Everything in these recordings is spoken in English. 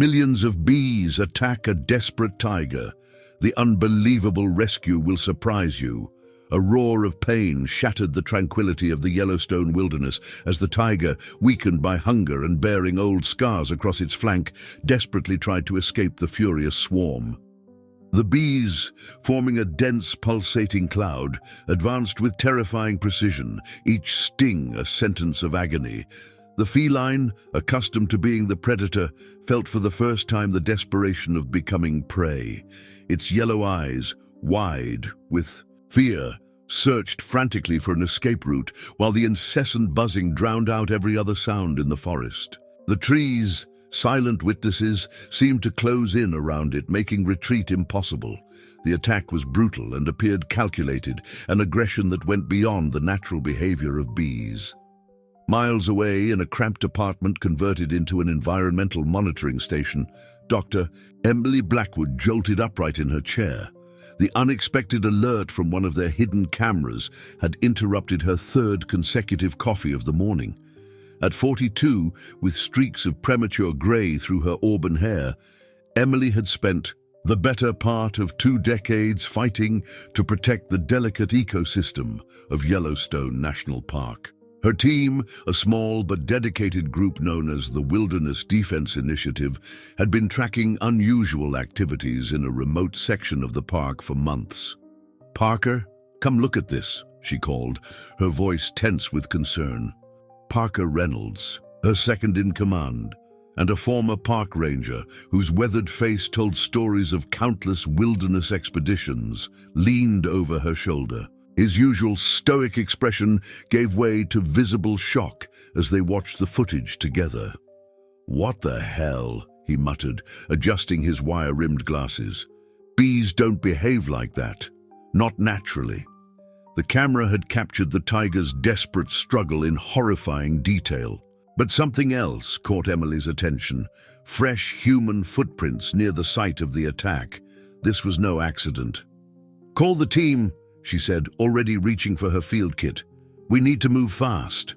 Millions of bees attack a desperate tiger. The unbelievable rescue will surprise you. A roar of pain shattered the tranquility of the Yellowstone wilderness as the tiger, weakened by hunger and bearing old scars across its flank, desperately tried to escape the furious swarm. The bees, forming a dense, pulsating cloud, advanced with terrifying precision, each sting a sentence of agony. The feline, accustomed to being the predator, felt for the first time the desperation of becoming prey. Its yellow eyes, wide with fear, searched frantically for an escape route, while the incessant buzzing drowned out every other sound in the forest. The trees, silent witnesses, seemed to close in around it, making retreat impossible. The attack was brutal and appeared calculated, an aggression that went beyond the natural behavior of bees. Miles away, in a cramped apartment converted into an environmental monitoring station, Dr. Emily Blackwood jolted upright in her chair. The unexpected alert from one of their hidden cameras had interrupted her third consecutive coffee of the morning. At 42, with streaks of premature grey through her auburn hair, Emily had spent the better part of 2 decades fighting to protect the delicate ecosystem of Yellowstone National Park. Her team, a small but dedicated group known as the Wilderness Defense Initiative, had been tracking unusual activities in a remote section of the park for months. "Parker, come look at this," she called, her voice tense with concern. Parker Reynolds, her second-in-command, and a former park ranger whose weathered face told stories of countless wilderness expeditions, leaned over her shoulder. His usual stoic expression gave way to visible shock as they watched the footage together. "What the hell?" he muttered, adjusting his wire-rimmed glasses. "Bees don't behave like that. Not naturally." The camera had captured the tiger's desperate struggle in horrifying detail. But something else caught Emily's attention: fresh human footprints near the site of the attack. This was no accident. "Call the team," she said, already reaching for her field kit. "We need to move fast."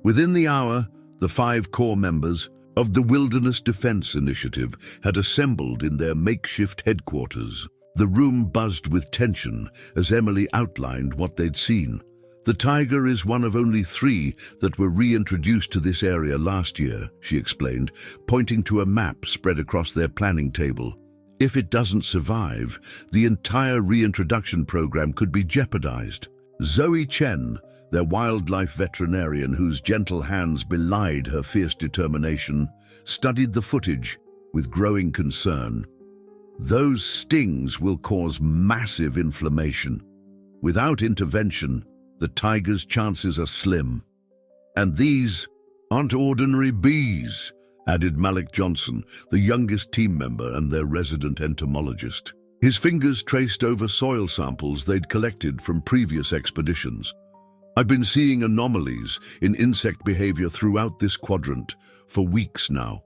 Within the hour, the 5 core members of the Wilderness Defense Initiative had assembled in their makeshift headquarters. The room buzzed with tension as Emily outlined what they'd seen. "The tiger is one of only 3 that were reintroduced to this area last year," she explained, pointing to a map spread across their planning table. "If it doesn't survive, the entire reintroduction program could be jeopardized." Zoe Chen, their wildlife veterinarian whose gentle hands belied her fierce determination, studied the footage with growing concern. "Those stings will cause massive inflammation. Without intervention, the tiger's chances are slim. And these aren't ordinary bees," added Malik Johnson, the youngest team member and their resident entomologist. His fingers traced over soil samples they'd collected from previous expeditions. "I've been seeing anomalies in insect behavior throughout this quadrant for weeks now."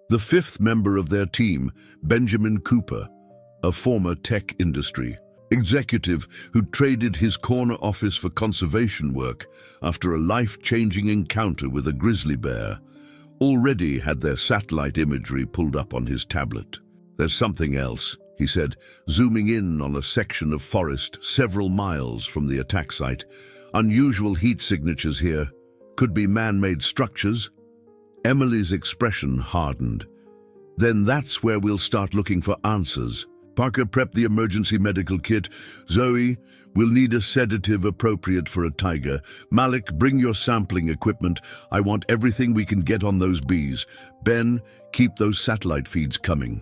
The 5th member of their team, Benjamin Cooper, a former tech industry executive who'd traded his corner office for conservation work after a life-changing encounter with a grizzly bear, already had their satellite imagery pulled up on his tablet. "There's something else," he said, zooming in on a section of forest several miles from the attack site. "Unusual heat signatures here. Could be man-made structures." Emily's expression hardened. "Then that's where we'll start looking for answers." Parker prepped the emergency medical kit. "Zoe, we'll need a sedative appropriate for a tiger. Malik, bring your sampling equipment. I want everything we can get on those bees. Ben, keep those satellite feeds coming."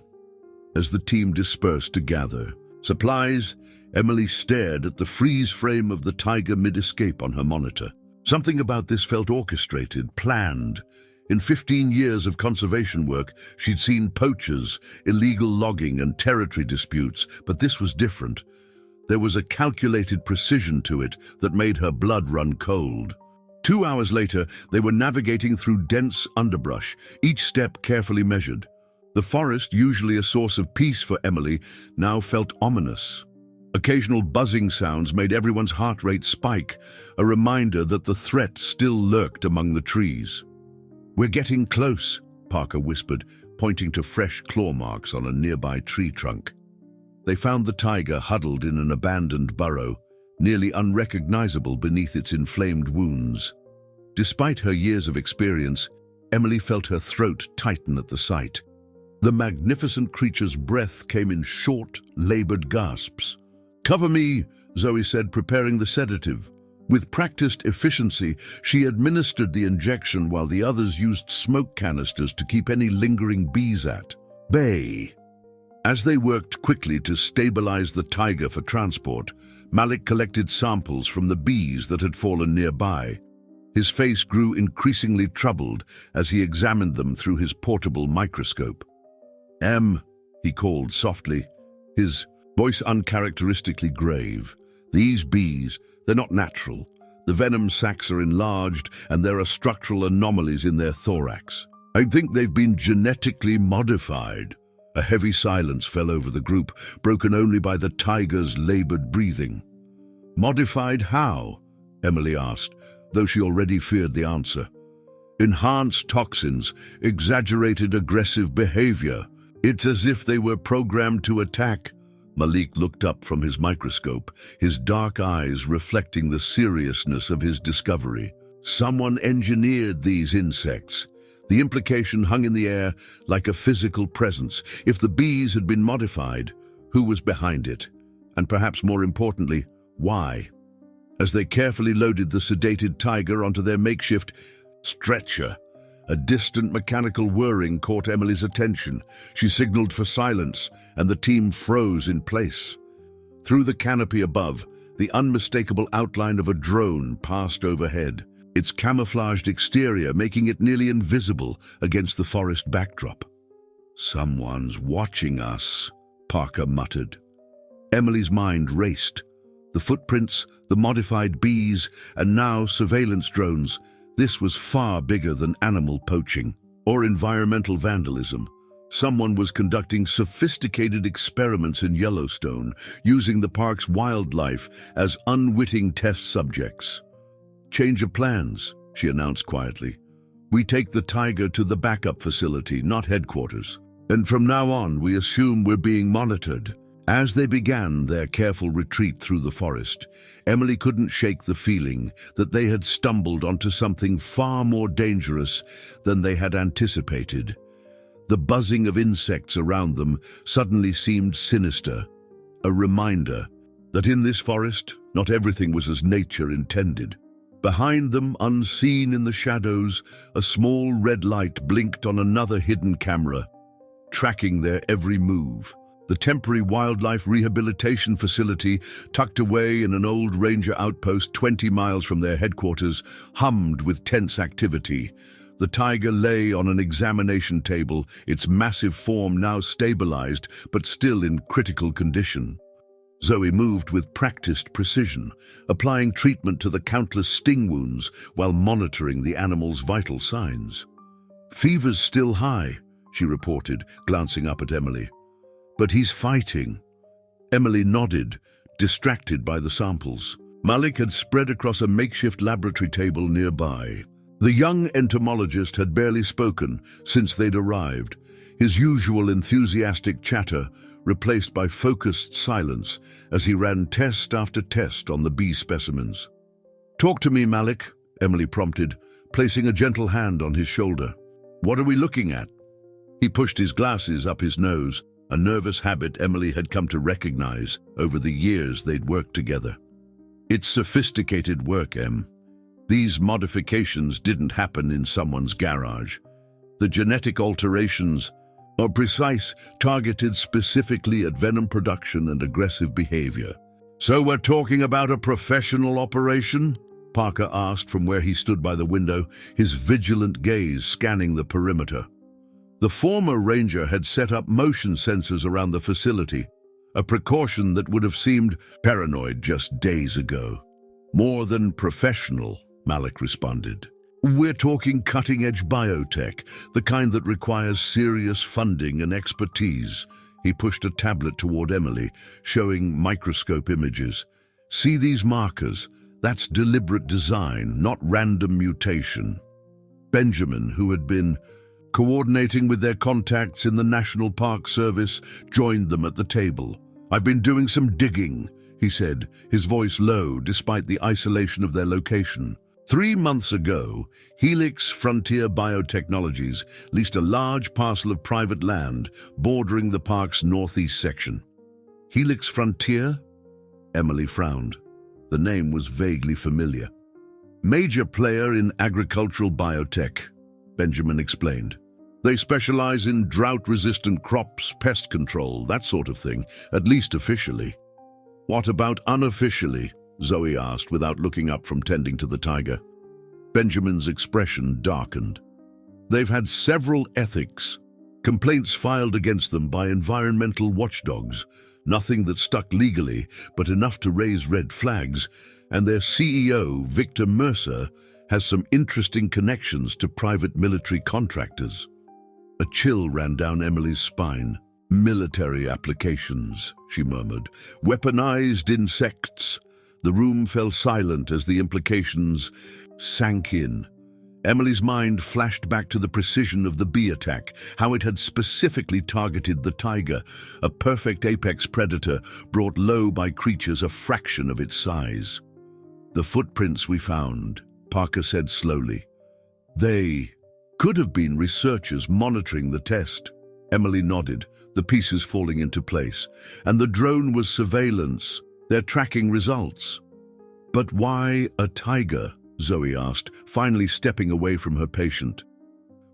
As the team dispersed to gather supplies, Emily stared at the freeze frame of the tiger mid-escape on her monitor. Something about this felt orchestrated, planned. In 15 years of conservation work, she'd seen poachers, illegal logging, and territory disputes, but this was different. There was a calculated precision to it that made her blood run cold. 2 hours later, they were navigating through dense underbrush, each step carefully measured. The forest, usually a source of peace for Emily, now felt ominous. Occasional buzzing sounds made everyone's heart rate spike, a reminder that the threat still lurked among the trees. "We're getting close," Parker whispered, pointing to fresh claw marks on a nearby tree trunk. They found the tiger huddled in an abandoned burrow, nearly unrecognizable beneath its inflamed wounds. Despite her years of experience, Emily felt her throat tighten at the sight. The magnificent creature's breath came in short, labored gasps. "Cover me," Zoe said, preparing the sedative. With practiced efficiency, she administered the injection while the others used smoke canisters to keep any lingering bees at bay. As they worked quickly to stabilize the tiger for transport, Malik collected samples from the bees that had fallen nearby. His face grew increasingly troubled as he examined them through his portable microscope. "Em," he called softly, his voice uncharacteristically grave. "These bees, they're not natural. The venom sacs are enlarged and there are structural anomalies in their thorax. I think they've been genetically modified." A heavy silence fell over the group, broken only by the tiger's labored breathing. "Modified how?" Emily asked, though she already feared the answer. "Enhanced toxins, exaggerated aggressive behavior. It's as if they were programmed to attack." Malik looked up from his microscope, his dark eyes reflecting the seriousness of his discovery. Someone engineered these insects. The implication hung in the air like a physical presence. If the bees had been modified, who was behind it? And perhaps more importantly, why? As they carefully loaded the sedated tiger onto their makeshift stretcher, a distant mechanical whirring caught Emily's attention. She signaled for silence, and the team froze in place. Through the canopy above, the unmistakable outline of a drone passed overhead, its camouflaged exterior making it nearly invisible against the forest backdrop. "Someone's watching us," Parker muttered. Emily's mind raced. The footprints, the modified bees, and now surveillance drones. This was far bigger than animal poaching or environmental vandalism. Someone was conducting sophisticated experiments in Yellowstone, using the park's wildlife as unwitting test subjects. "Change of plans," she announced quietly. "We take the tiger to the backup facility, not headquarters. And from now on, we assume we're being monitored." As they began their careful retreat through the forest, Emily couldn't shake the feeling that they had stumbled onto something far more dangerous than they had anticipated. The buzzing of insects around them suddenly seemed sinister, a reminder that in this forest, not everything was as nature intended. Behind them, unseen in the shadows, a small red light blinked on another hidden camera, tracking their every move. The temporary wildlife rehabilitation facility, tucked away in an old ranger outpost 20 miles from their headquarters, hummed with tense activity. The tiger lay on an examination table, its massive form now stabilized, but still in critical condition. Zoe moved with practiced precision, applying treatment to the countless sting wounds while monitoring the animal's vital signs. "Fever's still high," she reported, glancing up at Emily. "But he's fighting." Emily nodded, distracted by the samples. Malik had spread across a makeshift laboratory table nearby. The young entomologist had barely spoken since they'd arrived, his usual enthusiastic chatter replaced by focused silence as he ran test after test on the bee specimens. "Talk to me, Malik," Emily prompted, placing a gentle hand on his shoulder. "What are we looking at?" He pushed his glasses up his nose, a nervous habit Emily had come to recognize over the years they'd worked together. "It's sophisticated work, Em. These modifications didn't happen in someone's garage. The genetic alterations are precise, targeted specifically at venom production and aggressive behavior." "So we're talking about a professional operation?" Parker asked from where he stood by the window, his vigilant gaze scanning the perimeter. The former ranger had set up motion sensors around the facility, a precaution that would have seemed paranoid just days ago. "More than professional," Malik responded. "We're talking cutting-edge biotech, the kind that requires serious funding and expertise." He pushed a tablet toward Emily, showing microscope images. "See these markers? That's deliberate design, not random mutation." Benjamin, who had been coordinating with their contacts in the National Park Service, joined them at the table. "I've been doing some digging," he said, his voice low despite the isolation of their location. 3 months ago, Helix Frontier Biotechnologies leased a large parcel of private land bordering the park's northeast section. Helix Frontier? Emily frowned. The name was vaguely familiar. "Major player in agricultural biotech," Benjamin explained. "They specialize in drought-resistant crops, pest control, that sort of thing, at least officially." "What about unofficially?" Zoe asked without looking up from tending to the tiger. Benjamin's expression darkened. "They've had several ethics complaints filed against them by environmental watchdogs, nothing that stuck legally, but enough to raise red flags, and their CEO, Victor Mercer, has some interesting connections to private military contractors." A chill ran down Emily's spine. "Military applications," she murmured. "Weaponized insects." The room fell silent as the implications sank in. Emily's mind flashed back to the precision of the bee attack, how it had specifically targeted the tiger, a perfect apex predator brought low by creatures a fraction of its size. "The footprints we found," Parker said slowly. "They could have been researchers monitoring the test." Emily nodded, the pieces falling into place. "And the drone was surveillance. They're tracking results." "But why a tiger?" Zoe asked, finally stepping away from her patient.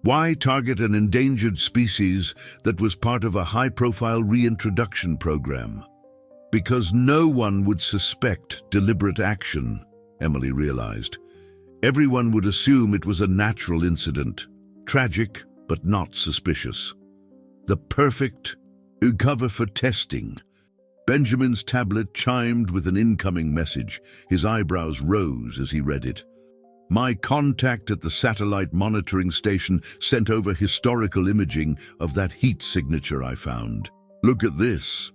"Why target an endangered species that was part of a high-profile reintroduction program?" "Because no one would suspect deliberate action," Emily realized. "Everyone would assume it was a natural incident, tragic but not suspicious. The perfect cover for testing." Benjamin's tablet chimed with an incoming message. His eyebrows rose as he read it. "My contact at the satellite monitoring station sent over historical imaging of that heat signature I found. Look at this."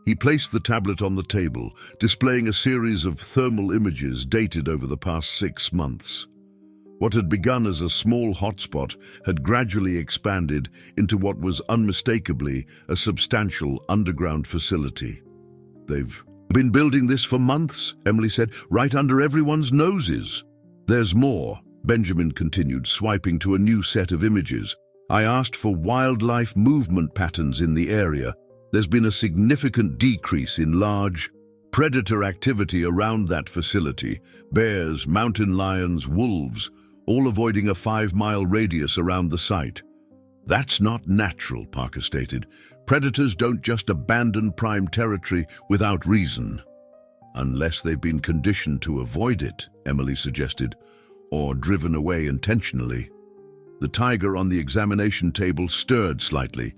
He placed the tablet on the table, displaying a series of thermal images dated over the past 6 months. What had begun as a small hotspot had gradually expanded into what was unmistakably a substantial underground facility. "They've been building this for months," Emily said, "right under everyone's noses." "There's more," Benjamin continued, swiping to a new set of images. "I asked for wildlife movement patterns in the area. There's been a significant decrease in large predator activity around that facility. Bears, mountain lions, wolves, all avoiding a 5-mile radius around the site." "That's not natural," Parker stated. "Predators don't just abandon prime territory without reason." "Unless they've been conditioned to avoid it," Emily suggested, "or driven away intentionally." The tiger on the examination table stirred slightly,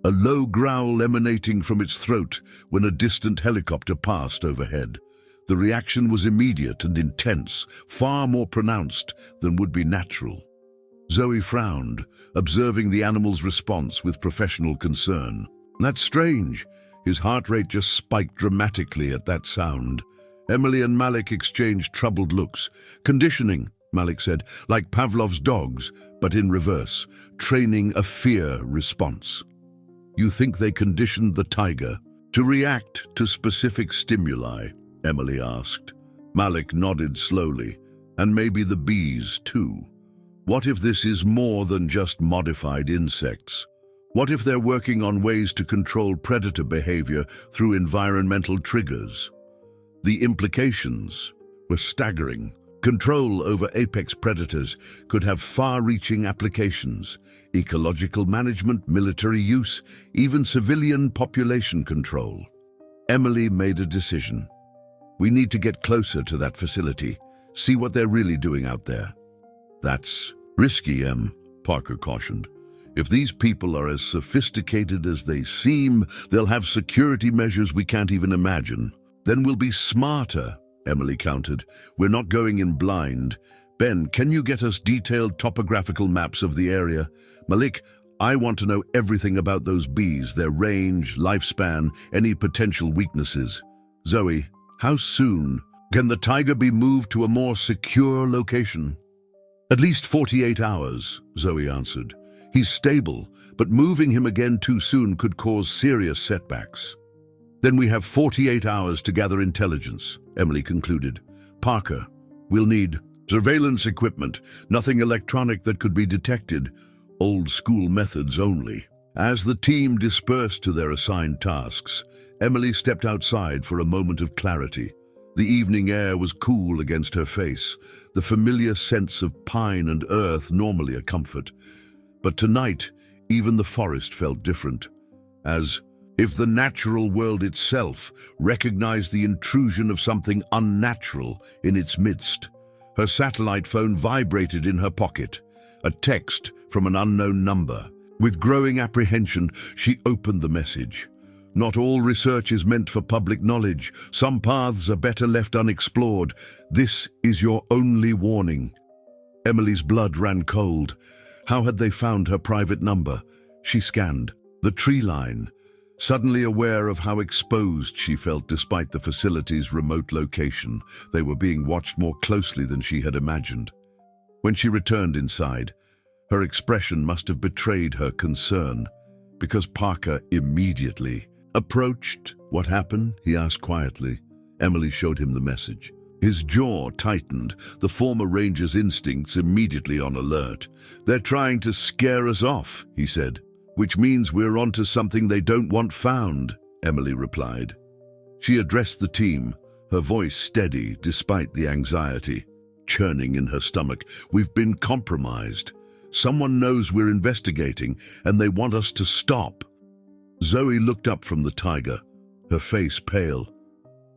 a low growl emanating from its throat when a distant helicopter passed overhead. The reaction was immediate and intense, far more pronounced than would be natural. Zoe frowned, observing the animal's response with professional concern. "That's strange." His heart rate just spiked dramatically at that sound. Emily and Malik exchanged troubled looks. "Conditioning," Malik said, "like Pavlov's dogs, but in reverse, training a fear response." "You think they conditioned the tiger to react to specific stimuli?" Emily asked. Malik nodded slowly. "And maybe the bees, too. What if this is more than just modified insects? What if they're working on ways to control predator behavior through environmental triggers?" The implications were staggering. Control over apex predators could have far-reaching applications: ecological management, military use, even civilian population control. Emily made a decision. "We need to get closer to that facility, see what they're really doing out there." "That's risky, Em," Parker cautioned. "If these people are as sophisticated as they seem, they'll have security measures we can't even imagine." "Then we'll be smarter," Emily countered. "We're not going in blind. Ben, can you get us detailed topographical maps of the area? Malik, I want to know everything about those bees, their range, lifespan, any potential weaknesses. Zoe, how soon can the tiger be moved to a more secure location?" "At least 48 hours," Zoe answered. He's stable, but moving him again too soon could cause serious setbacks. Then we have 48 hours to gather intelligence, Emily concluded. Parker, we'll need surveillance equipment, nothing electronic that could be detected, old school methods only. As the team dispersed to their assigned tasks, Emily stepped outside for a moment of clarity. The evening air was cool against her face, the familiar sense of pine and earth normally a comfort. But tonight, even the forest felt different, as if the natural world itself recognized the intrusion of something unnatural in its midst. Her satellite phone vibrated in her pocket, a text from an unknown number. With growing apprehension, she opened the message. Not all research is meant for public knowledge. Some paths are better left unexplored. This is your only warning. Emily's blood ran cold. How had they found her private number? She scanned the tree line, suddenly aware of how exposed she felt despite the facility's remote location. They were being watched more closely than she had imagined. When she returned inside, her expression must have betrayed her concern, because Parker immediately approached. What happened? He asked quietly. Emily showed him the message. His jaw tightened, the former ranger's instincts immediately on alert. They're trying to scare us off, he said. Which means we're onto something they don't want found, Emily replied. She addressed the team, her voice steady despite the anxiety churning in her stomach. We've been compromised. Someone knows we're investigating, and they want us to stop. Zoe looked up from the tiger, her face pale.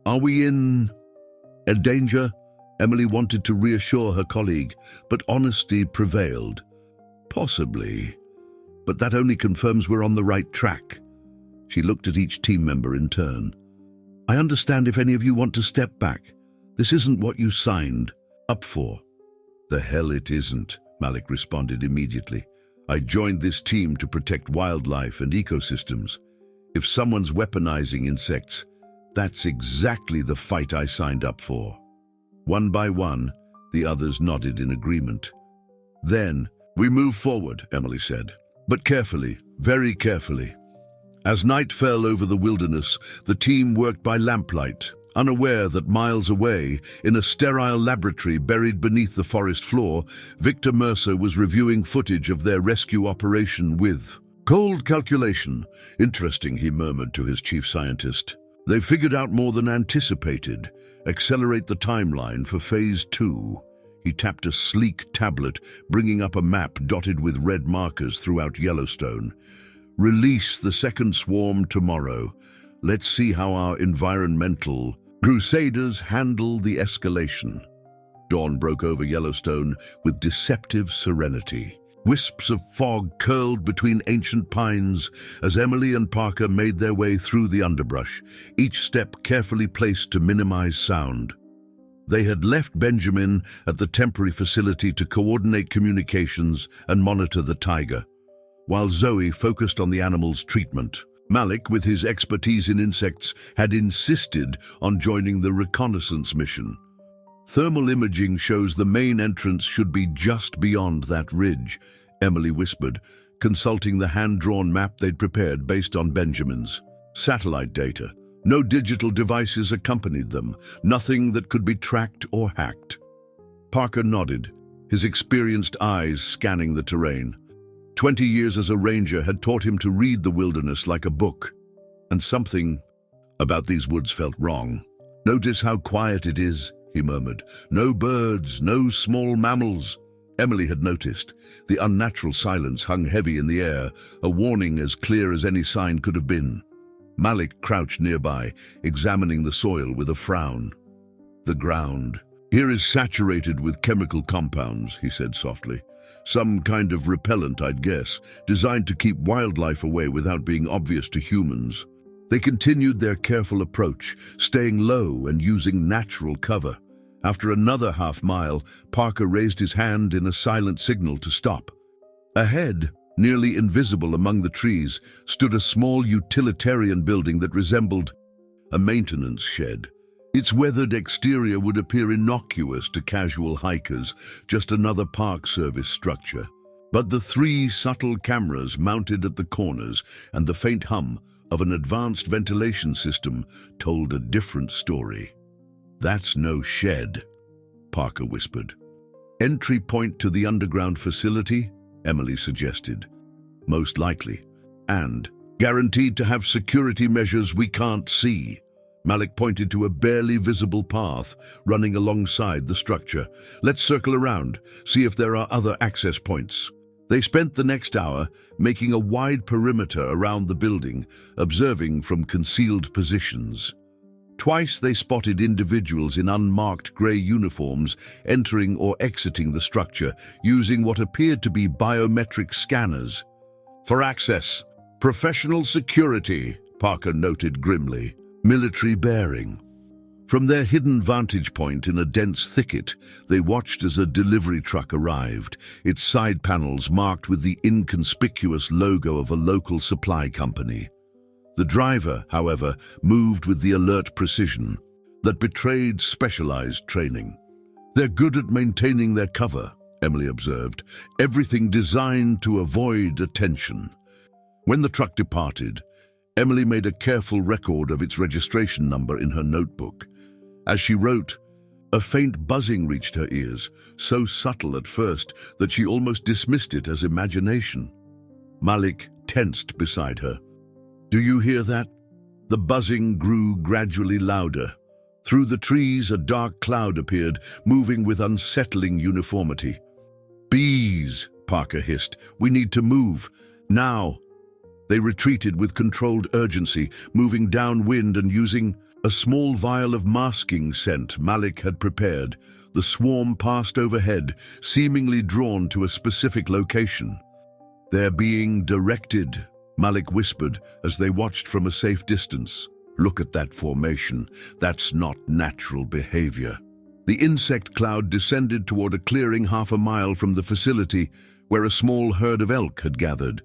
Are we in danger? Emily wanted to reassure her colleague, but honesty prevailed. Possibly, but that only confirms we're on the right track. She looked at each team member in turn. I understand if any of you want to step back. This isn't what you signed up for. The hell it isn't, Malik responded immediately. I joined this team to protect wildlife and ecosystems. If someone's weaponizing insects, that's exactly the fight I signed up for. One by one, the others nodded in agreement. Then, we move forward, Emily said, but carefully, very carefully. As night fell over the wilderness, the team worked by lamplight, unaware that miles away, in a sterile laboratory buried beneath the forest floor, Victor Mercer was reviewing footage of their rescue operation with cold calculation. Interesting, he murmured to his chief scientist. They figured out more than anticipated. Accelerate the timeline for Phase 2. He tapped a sleek tablet, bringing up a map dotted with red markers throughout Yellowstone. Release the second swarm tomorrow. Let's see how our environmental crusaders handle the escalation. Dawn broke over Yellowstone with deceptive serenity. Wisps of fog curled between ancient pines as Emily and Parker made their way through the underbrush, each step carefully placed to minimize sound. They had left Benjamin at the temporary facility to coordinate communications and monitor the tiger, while Zoe focused on the animal's treatment. Malik, with his expertise in insects, had insisted on joining the reconnaissance mission. Thermal imaging shows the main entrance should be just beyond that ridge, Emily whispered, consulting the hand-drawn map they'd prepared based on Benjamin's satellite data. No digital devices accompanied them, nothing that could be tracked or hacked. Parker nodded, his experienced eyes scanning the terrain. 20 years as a ranger had taught him to read the wilderness like a book, and something about these woods felt wrong. Notice how quiet it is, he murmured. No birds, no small mammals. Emily had noticed. The unnatural silence hung heavy in the air, a warning as clear as any sign could have been. Malik crouched nearby, examining the soil with a frown. The ground here is saturated with chemical compounds, he said softly. Some kind of repellent, I'd guess, designed to keep wildlife away without being obvious to humans. They continued their careful approach, staying low and using natural cover. After another half-mile, Parker raised his hand in a silent signal to stop. Ahead, nearly invisible among the trees, stood a small utilitarian building that resembled a maintenance shed. Its weathered exterior would appear innocuous to casual hikers, just another Park Service structure. But the three subtle cameras mounted at the corners and the faint hum of an advanced ventilation system told a different story. "That's no shed," Parker whispered. "Entry point to the underground facility?" Emily suggested. "Most likely. And guaranteed to have security measures we can't see." Malik pointed to a barely visible path running alongside the structure. "Let's circle around, see if there are other access points." They spent the next hour making a wide perimeter around the building, observing from concealed positions. Twice they spotted individuals in unmarked grey uniforms entering or exiting the structure, using what appeared to be biometric scanners. "For access, professional security," Parker noted grimly. "Military bearing." From their hidden vantage point in a dense thicket, they watched as a delivery truck arrived, its side panels marked with the inconspicuous logo of a local supply company. The driver, however, moved with the alert precision that betrayed specialized training. "They're good at maintaining their cover," Emily observed, "everything designed to avoid attention." When the truck departed, Emily made a careful record of its registration number in her notebook. As she wrote, a faint buzzing reached her ears, so subtle at first that she almost dismissed it as imagination. Malik tensed beside her. "Do you hear that?" The buzzing grew gradually louder. Through the trees, a dark cloud appeared, moving with unsettling uniformity. "Bees," Parker hissed. "We need to move. Now." They retreated with controlled urgency, moving downwind and using a small vial of masking scent Malik had prepared. The swarm passed overhead, seemingly drawn to a specific location. "They're being directed," Malik whispered as they watched from a safe distance. "Look at that formation. That's not natural behavior." The insect cloud descended toward a clearing half a mile from the facility where a small herd of elk had gathered.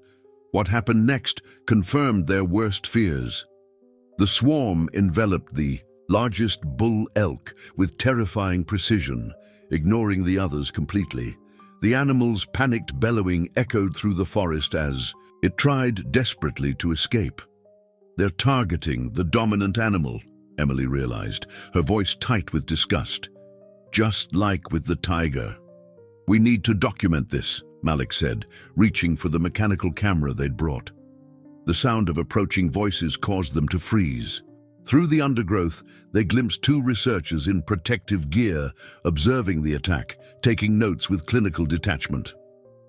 What happened next confirmed their worst fears. The swarm enveloped the largest bull elk with terrifying precision, ignoring the others completely. The animal's panicked bellowing echoed through the forest as it tried desperately to escape. "They're targeting the dominant animal," Emily realized, her voice tight with disgust. "Just like with the tiger." "We need to document this," Malik said, reaching for the mechanical camera they'd brought. The sound of approaching voices caused them to freeze. Through the undergrowth, they glimpsed two researchers in protective gear, observing the attack, taking notes with clinical detachment.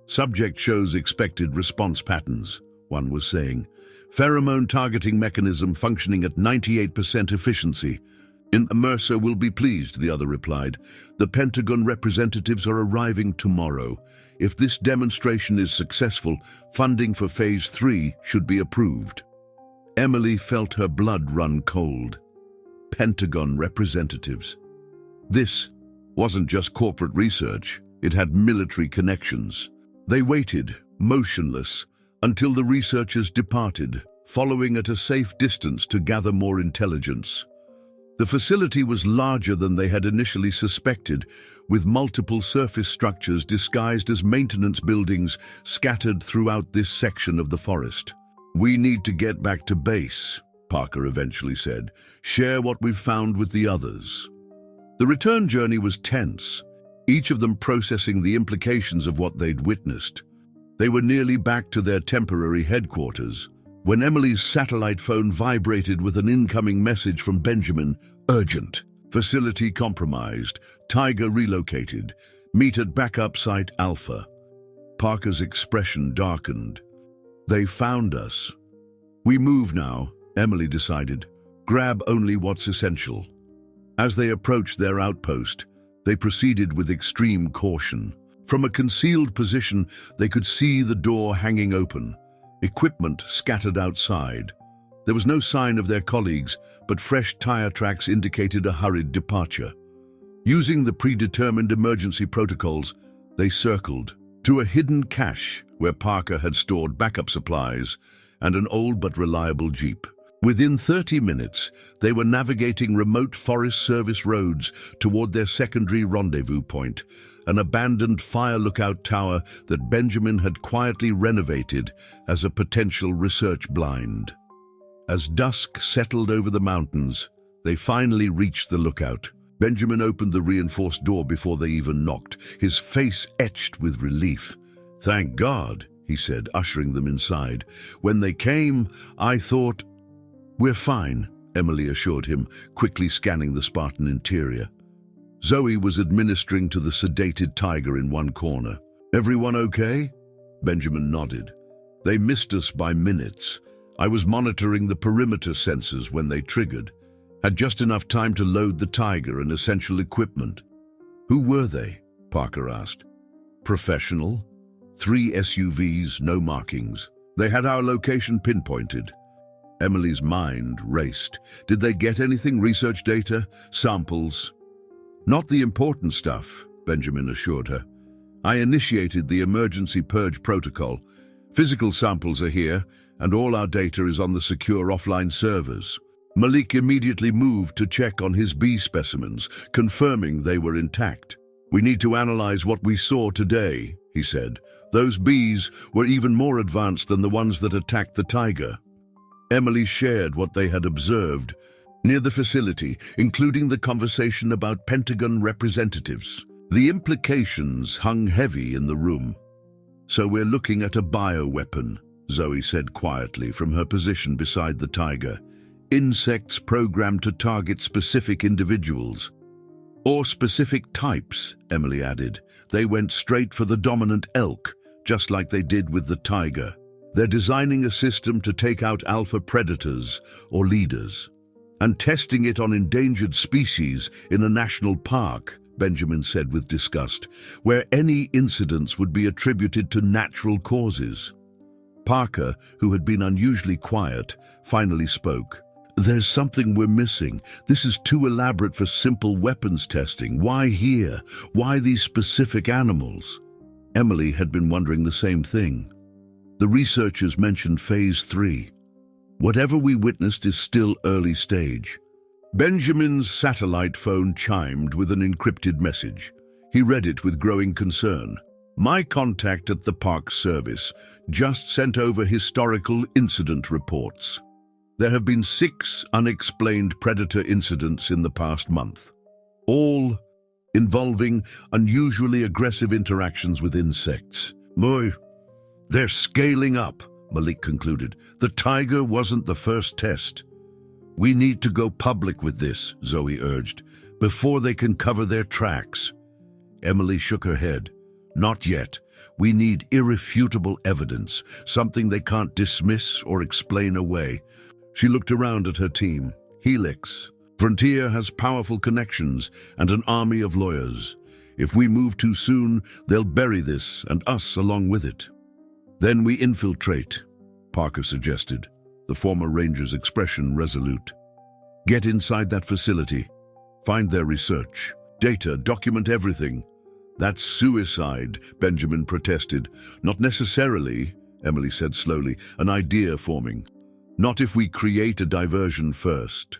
"Subject shows expected response patterns," one was saying. "Pheromone targeting mechanism functioning at 98% efficiency." "Mercer will be pleased," the other replied. "The Pentagon representatives are arriving tomorrow. If this demonstration is successful, funding for Phase 3 should be approved." Emily felt her blood run cold. Pentagon representatives. This wasn't just corporate research, it had military connections. They waited, motionless, until the researchers departed, following at a safe distance to gather more intelligence. The facility was larger than they had initially suspected, with multiple surface structures disguised as maintenance buildings scattered throughout this section of the forest. "We need to get back to base," Parker eventually said. "Share what we've found with the others." The return journey was tense, each of them processing the implications of what they'd witnessed. They were nearly back to their temporary headquarters when Emily's satellite phone vibrated with an incoming message from Benjamin. "Urgent. Facility compromised. Tiger relocated. Meet at backup site Alpha." Parker's expression darkened. "They found us." "We move now," Emily decided. "Grab only what's essential." As they approached their outpost, they proceeded with extreme caution. From a concealed position, they could see the door hanging open, equipment scattered outside. There was no sign of their colleagues, but fresh tire tracks indicated a hurried departure. Using the predetermined emergency protocols, they circled to a hidden cache where Parker had stored backup supplies and an old but reliable Jeep. Within 30 minutes, they were navigating remote Forest Service roads toward their secondary rendezvous point, an abandoned fire lookout tower that Benjamin had quietly renovated as a potential research blind. As dusk settled over the mountains, they finally reached the lookout. Benjamin opened the reinforced door before they even knocked, his face etched with relief. "Thank God," he said, ushering them inside. "When they came, I thought—" "We're fine," Emily assured him, quickly scanning the Spartan interior. Zoe was administering to the sedated tiger in one corner. "Everyone okay?" Benjamin nodded. "They missed us by minutes. I was monitoring the perimeter sensors when they triggered. Had just enough time to load the tiger and essential equipment." "Who were they?" Parker asked. "Professional. 3 SUVs, no markings. They had our location pinpointed." Emily's mind raced. "Did they get anything? Research data? Samples?" "Not the important stuff," Benjamin assured her. "I initiated the emergency purge protocol. Physical samples are here, and all our data is on the secure offline servers." Malik immediately moved to check on his bee specimens, confirming they were intact. "We need to analyze what we saw today," he said. "Those bees were even more advanced than the ones that attacked the tiger." Emily shared what they had observed near the facility, including the conversation about Pentagon representatives. The implications hung heavy in the room. "So we're looking at a bioweapon," Zoe said quietly from her position beside the tiger. "Insects programmed to target specific individuals." "Or specific types," Emily added. "They went straight for the dominant elk, just like they did with the tiger. They're designing a system to take out alpha predators or leaders, and testing it on endangered species in a national park," Benjamin said with disgust, "where any incidents would be attributed to natural causes." Parker, who had been unusually quiet, finally spoke. "There's something we're missing. This is too elaborate for simple weapons testing. Why here? Why these specific animals?" Emily had been wondering the same thing. The researchers mentioned Phase 3. Whatever we witnessed is still early stage. Benjamin's satellite phone chimed with an encrypted message. He read it with growing concern. "My contact at the Park Service just sent over historical incident reports. There have been 6 unexplained predator incidents in the past month, all involving unusually aggressive interactions with insects. They're scaling up," Malik concluded. "The tiger wasn't the first test." "We need to go public with this," Zoe urged, "before they can cover their tracks." Emily shook her head. "Not yet. We need irrefutable evidence, something they can't dismiss or explain away." She looked around at her team. "Helix. Frontier has powerful connections and an army of lawyers. If we move too soon, they'll bury this and us along with it." "Then we infiltrate," Parker suggested, the former ranger's expression resolute. "Get inside that facility. Find their research. Data, document everything." "That's suicide," Benjamin protested. "Not necessarily," Emily said slowly, "an idea forming. Not if we create a diversion first."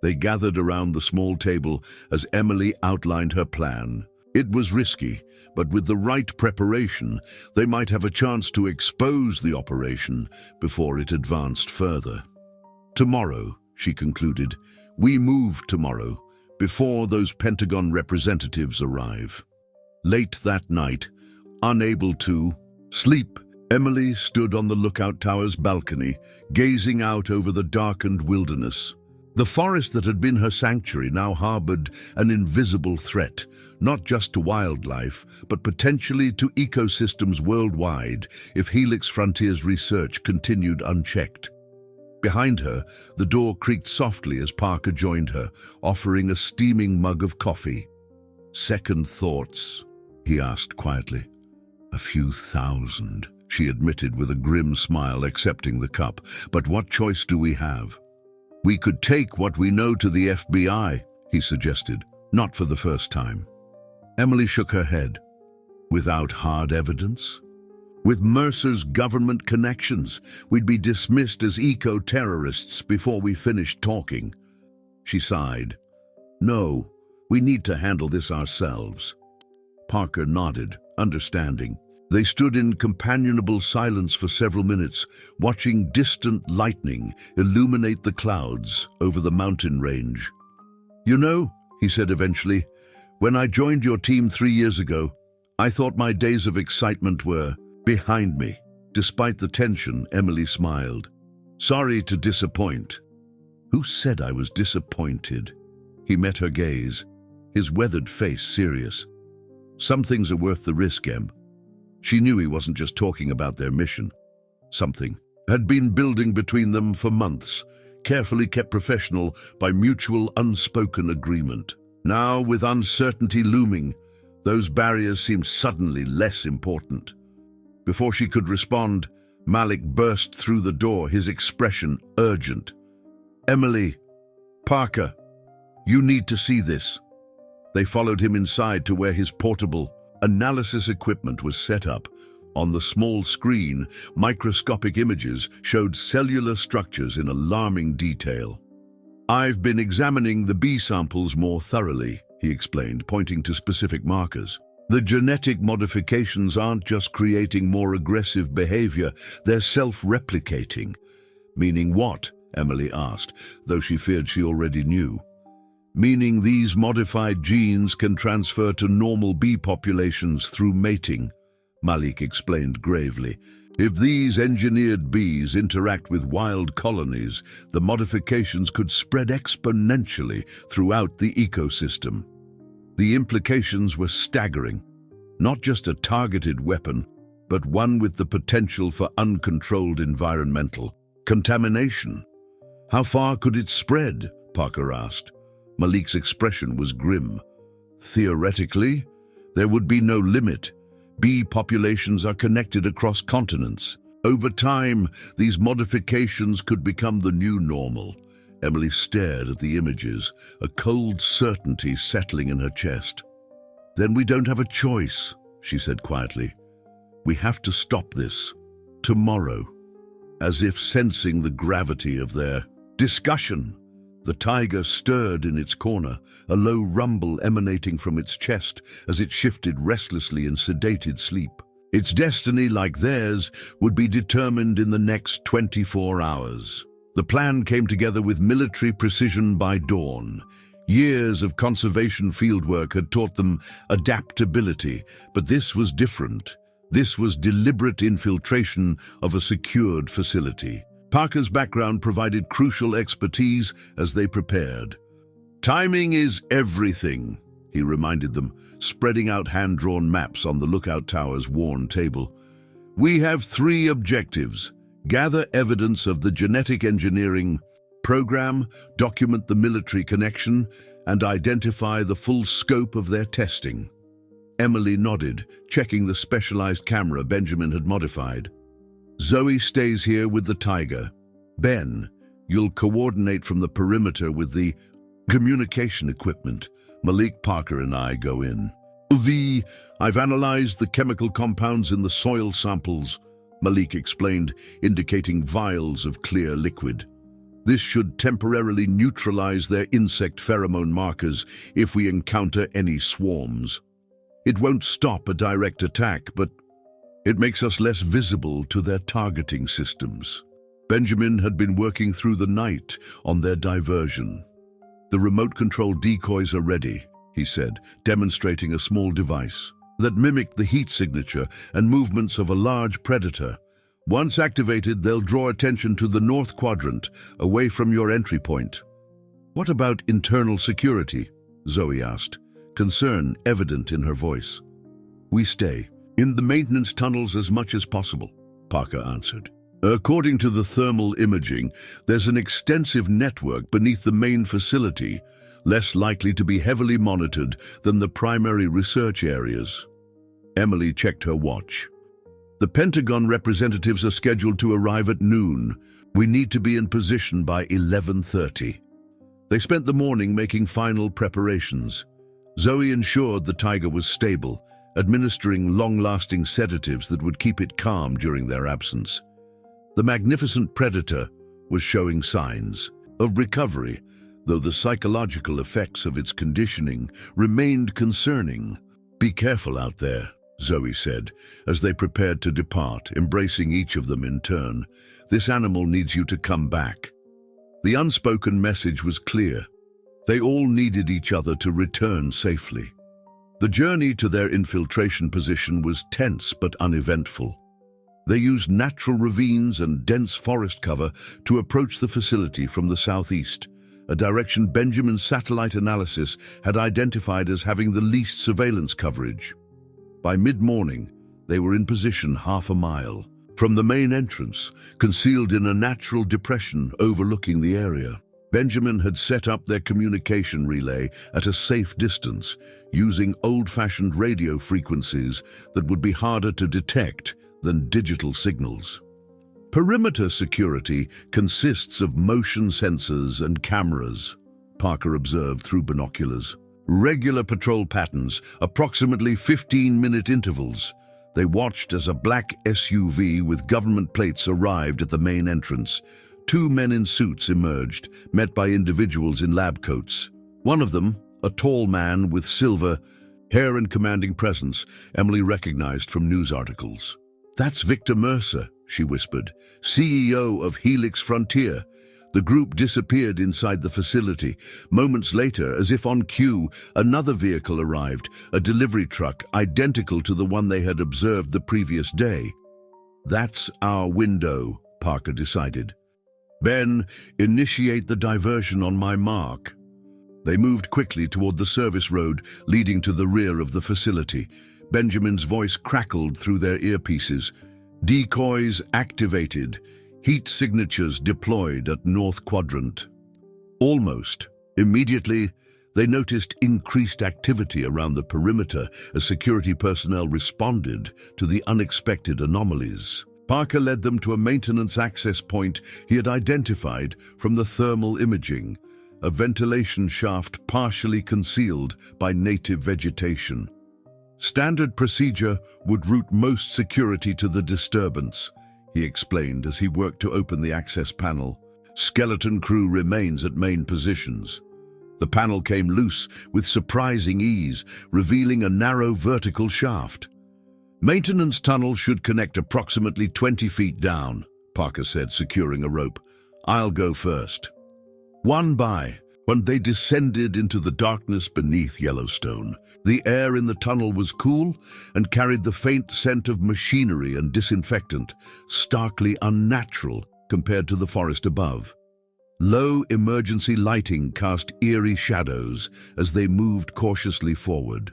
They gathered around the small table as Emily outlined her plan. It was risky, but with the right preparation, they might have a chance to expose the operation before it advanced further. "Tomorrow," she concluded, "we move tomorrow, before those Pentagon representatives arrive." Late that night, unable to sleep, Emily stood on the lookout tower's balcony, gazing out over the darkened wilderness. The forest that had been her sanctuary now harbored an invisible threat, not just to wildlife, but potentially to ecosystems worldwide if Helix Frontier's research continued unchecked. Behind her, the door creaked softly as Parker joined her, offering a steaming mug of coffee. "Second thoughts?" he asked quietly. "A few thousand," she admitted with a grim smile, accepting the cup. "But what choice do we have?" "We could take what we know to the FBI," he suggested. "Not for the first time." Emily shook her head. "Without hard evidence?" With Mercer's government connections, we'd be dismissed as eco-terrorists before we finished talking. She sighed. No, we need to handle this ourselves. Parker nodded, understanding. They stood in companionable silence for several minutes, watching distant lightning illuminate the clouds over the mountain range. You know, he said eventually, when I joined your team 3 years ago, I thought my days of excitement were behind me. Despite the tension, Emily smiled. Sorry to disappoint. Who said I was disappointed? He met her gaze, his weathered face serious. Some things are worth the risk, Em. She knew he wasn't just talking about their mission. Something had been building between them for months, carefully kept professional by mutual unspoken agreement. Now, with uncertainty looming, those barriers seemed suddenly less important. Before she could respond, Malik burst through the door, his expression urgent. Emily, Parker, you need to see this. They followed him inside to where his portable analysis equipment was set up. On the small screen, microscopic images showed cellular structures in alarming detail. I've been examining the B samples more thoroughly, he explained, pointing to specific markers. The genetic modifications aren't just creating more aggressive behavior, they're self-replicating. Meaning what? Emily asked, though she feared she already knew. Meaning these modified genes can transfer to normal bee populations through mating, Malik explained gravely. If these engineered bees interact with wild colonies, the modifications could spread exponentially throughout the ecosystem. The implications were staggering. Not just a targeted weapon, but one with the potential for uncontrolled environmental contamination. How far could it spread? Parker asked. Malik's expression was grim. Theoretically, there would be no limit. Bee populations are connected across continents. Over time, these modifications could become the new normal. Emily stared at the images, a cold certainty settling in her chest. Then we don't have a choice, she said quietly. We have to stop this. Tomorrow. As if sensing the gravity of their discussion, the tiger stirred in its corner, a low rumble emanating from its chest as it shifted restlessly in sedated sleep. Its destiny, like theirs, would be determined in the next 24 hours. The plan came together with military precision by dawn. Years of conservation fieldwork had taught them adaptability, but this was different. This was deliberate infiltration of a secured facility. Parker's background provided crucial expertise as they prepared. Timing is everything, he reminded them, spreading out hand-drawn maps on the lookout tower's worn table. We have 3 objectives. Gather evidence of the genetic engineering program, document the military connection, and identify the full scope of their testing. Emily nodded, checking the specialized camera Benjamin had modified. Zoe stays here with the tiger. Ben, you'll coordinate from the perimeter with the communication equipment. Malik, Parker, and I go in. I've analyzed the chemical compounds in the soil samples, Malik explained, indicating vials of clear liquid. This should temporarily neutralize their insect pheromone markers if we encounter any swarms. It won't stop a direct attack, but it makes us less visible to their targeting systems. Benjamin had been working through the night on their diversion. The remote-controlled decoys are ready, he said, demonstrating a small device that mimicked the heat signature and movements of a large predator. Once activated, they'll draw attention to the north quadrant, away from your entry point. What about internal security? Zoe asked, concern evident in her voice. We stay in the maintenance tunnels as much as possible, Parker answered. According to the thermal imaging, there's an extensive network beneath the main facility, less likely to be heavily monitored than the primary research areas. Emily checked her watch. The Pentagon representatives are scheduled to arrive at noon. We need to be in position by 11:30. They spent the morning making final preparations. Zoe ensured the tiger was stable, administering long-lasting sedatives that would keep it calm during their absence. The magnificent predator was showing signs of recovery, though the psychological effects of its conditioning remained concerning. "Be careful out there," Zoe said, as they prepared to depart, embracing each of them in turn. "This animal needs you to come back." The unspoken message was clear. They all needed each other to return safely. The journey to their infiltration position was tense but uneventful. They used natural ravines and dense forest cover to approach the facility from the southeast, a direction Benjamin's satellite analysis had identified as having the least surveillance coverage. By mid-morning, they were in position half a mile from the main entrance, concealed in a natural depression overlooking the area. Benjamin had set up their communication relay at a safe distance, using old-fashioned radio frequencies that would be harder to detect than digital signals. Perimeter security consists of motion sensors and cameras, Parker observed through binoculars. Regular patrol patterns, approximately 15-minute intervals. They watched as a black SUV with government plates arrived at the main entrance. Two men in suits emerged, met by individuals in lab coats. One of them, a tall man with silver hair and commanding presence, Emily recognized from news articles. "That's Victor Mercer," she whispered, "CEO of Helix Frontier." The group disappeared inside the facility. Moments later, as if on cue, another vehicle arrived, a delivery truck identical to the one they had observed the previous day. "That's our window," Parker decided. "Ben, initiate the diversion on my mark." They moved quickly toward the service road leading to the rear of the facility. Benjamin's voice crackled through their earpieces. "Decoys activated. Heat signatures deployed at North Quadrant." Almost immediately, they noticed increased activity around the perimeter as security personnel responded to the unexpected anomalies. Parker led them to a maintenance access point he had identified from the thermal imaging, a ventilation shaft partially concealed by native vegetation. Standard procedure would route most security to the disturbance, he explained as he worked to open the access panel. Skeleton crew remains at main positions. The panel came loose with surprising ease, revealing a narrow vertical shaft. "Maintenance tunnel should connect approximately 20 feet down," Parker said, securing a rope. "I'll go first." One by when they descended into the darkness beneath Yellowstone, the air in the tunnel was cool and carried the faint scent of machinery and disinfectant, starkly unnatural compared to the forest above. Low emergency lighting cast eerie shadows as they moved cautiously forward.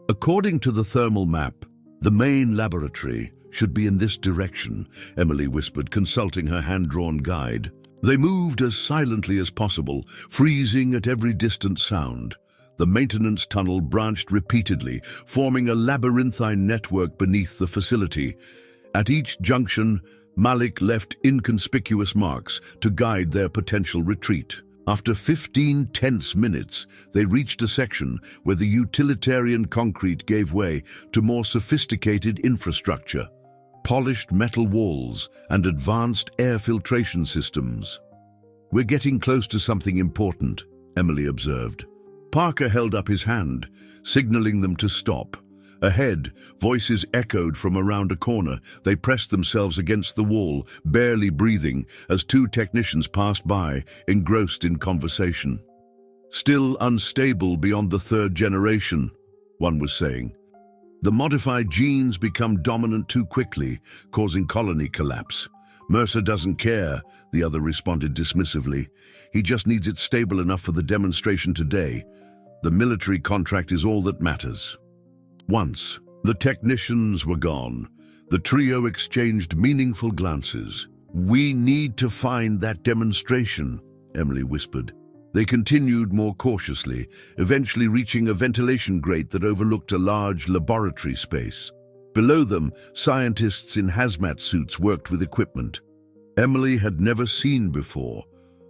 According to the thermal map, the main laboratory should be in this direction, Emily whispered, consulting her hand-drawn guide. They moved as silently as possible, freezing at every distant sound. The maintenance tunnel branched repeatedly, forming a labyrinthine network beneath the facility. At each junction, Malik left inconspicuous marks to guide their potential retreat. After 15 tense minutes, they reached a section where the utilitarian concrete gave way to more sophisticated infrastructure, polished metal walls and advanced air filtration systems. "We're getting close to something important," Emily observed. Parker held up his hand, signaling them to stop. Ahead, voices echoed from around a corner. They pressed themselves against the wall, barely breathing, as two technicians passed by, engrossed in conversation. "Still unstable beyond the third generation," one was saying. "The modified genes become dominant too quickly, causing colony collapse. Mercer doesn't care," the other responded dismissively. "He just needs it stable enough for the demonstration today. The military contract is all that matters." Once the technicians were gone, the trio exchanged meaningful glances. "We need to find that demonstration," Emily whispered. They continued more cautiously, eventually reaching a ventilation grate that overlooked a large laboratory space. Below them, scientists in hazmat suits worked with equipment Emily had never seen before.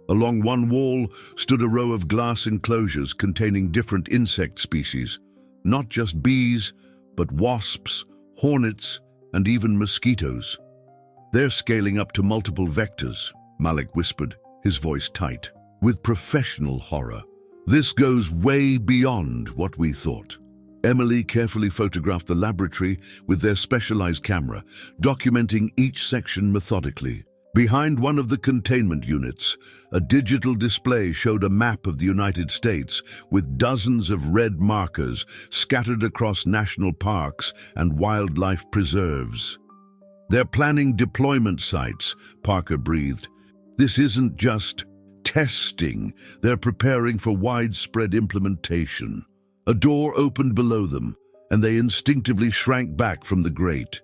Along one wall stood a row of glass enclosures containing different insect species. Not just bees, but wasps, hornets, and even mosquitoes. "They're scaling up to multiple vectors," Malik whispered, his voice tight, with professional horror. "This goes way beyond what we thought." Emily carefully photographed the laboratory with their specialized camera, documenting each section methodically. Behind one of the containment units, a digital display showed a map of the United States with dozens of red markers scattered across national parks and wildlife preserves. "They're planning deployment sites," Parker breathed. "This isn't just testing, they're preparing for widespread implementation." A door opened below them, and they instinctively shrank back from the grate.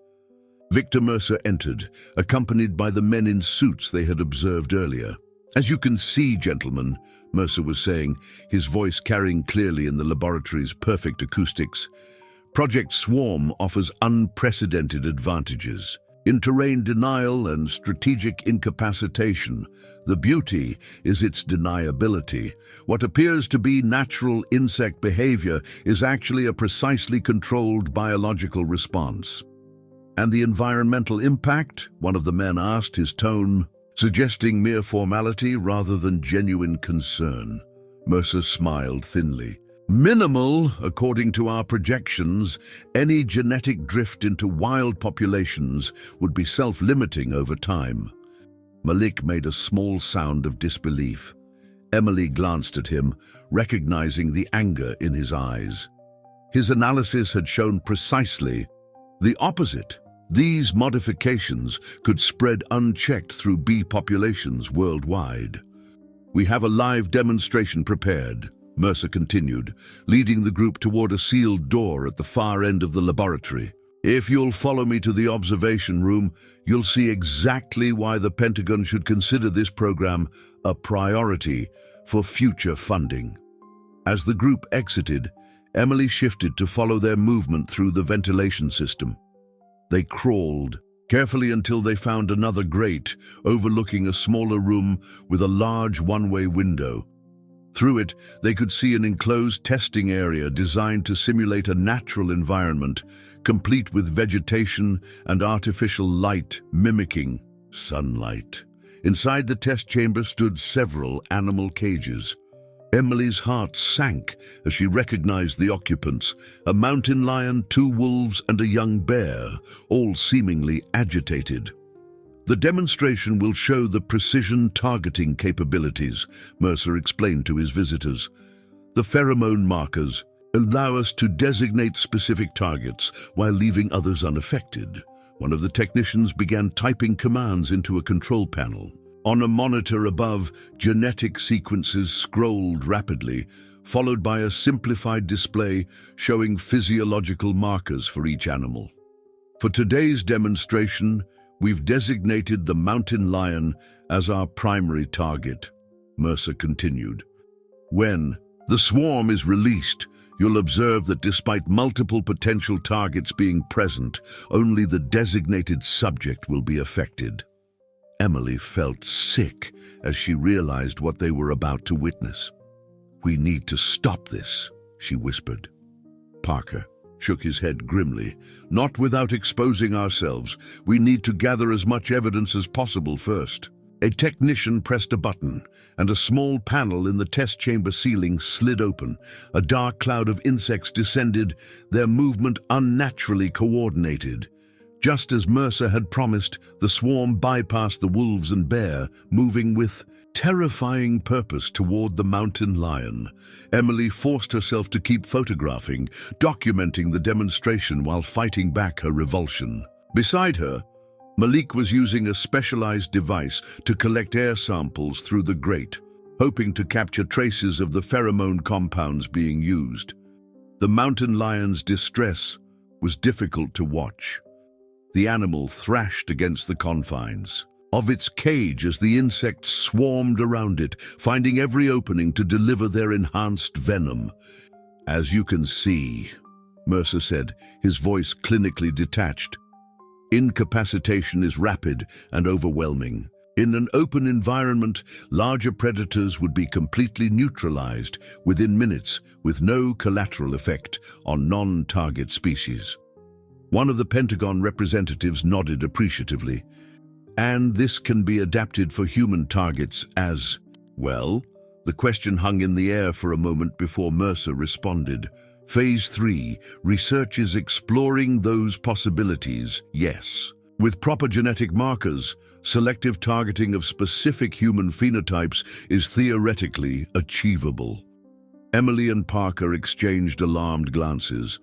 Victor Mercer entered, accompanied by the men in suits they had observed earlier. "As you can see, gentlemen," Mercer was saying, his voice carrying clearly in the laboratory's perfect acoustics, "Project Swarm offers unprecedented advantages. In terrain denial and strategic incapacitation, the beauty is its deniability. What appears to be natural insect behavior is actually a precisely controlled biological response." "And the environmental impact?" one of the men asked, his tone suggesting mere formality rather than genuine concern. Mercer smiled thinly. "Minimal, according to our projections. Any genetic drift into wild populations would be self-limiting over time." Malik made a small sound of disbelief. Emily glanced at him, recognizing the anger in his eyes. His analysis had shown precisely the opposite. These modifications could spread unchecked through bee populations worldwide. "We have a live demonstration prepared," Mercer continued, leading the group toward a sealed door at the far end of the laboratory. "If you'll follow me to the observation room, you'll see exactly why the Pentagon should consider this program a priority for future funding." As the group exited, Emily shifted to follow their movement through the ventilation system. They crawled carefully until they found another grate overlooking a smaller room with a large one-way window. Through it, they could see an enclosed testing area designed to simulate a natural environment, complete with vegetation and artificial light mimicking sunlight. Inside the test chamber stood several animal cages. Emily's heart sank as she recognized the occupants, a mountain lion, 2 wolves, and a young bear, all seemingly agitated. "The demonstration will show the precision targeting capabilities," Mercer explained to his visitors. "The pheromone markers allow us to designate specific targets while leaving others unaffected." One of the technicians began typing commands into a control panel. On a monitor above, genetic sequences scrolled rapidly, followed by a simplified display showing physiological markers for each animal. "For today's demonstration, we've designated the mountain lion as our primary target," Mercer continued. "When the swarm is released, you'll observe that despite multiple potential targets being present, only the designated subject will be affected." Emily felt sick as she realized what they were about to witness. "We need to stop this," she whispered. Parker shook his head grimly. "Not without exposing ourselves. We need to gather as much evidence as possible first." A technician pressed a button, and a small panel in the test chamber ceiling slid open. A dark cloud of insects descended, their movement unnaturally coordinated. Just as Mercer had promised, the swarm bypassed the wolves and bear, moving with terrifying purpose toward the mountain lion. Emily forced herself to keep photographing, documenting the demonstration while fighting back her revulsion. Beside her, Malik was using a specialized device to collect air samples through the grate, hoping to capture traces of the pheromone compounds being used. The mountain lion's distress was difficult to watch. The animal thrashed against the confines of its cage as the insects swarmed around it, finding every opening to deliver their enhanced venom. "As you can see," Mercer said, his voice clinically detached, "incapacitation is rapid and overwhelming. In an open environment, larger predators would be completely neutralized within minutes with no collateral effect on non-target species." One of the Pentagon representatives nodded appreciatively. And this can be adapted for human targets as well? The question hung in the air for a moment before Mercer responded. Phase 3, research is exploring those possibilities, yes. With proper genetic markers, selective targeting of specific human phenotypes is theoretically achievable. Emily and Parker exchanged alarmed glances.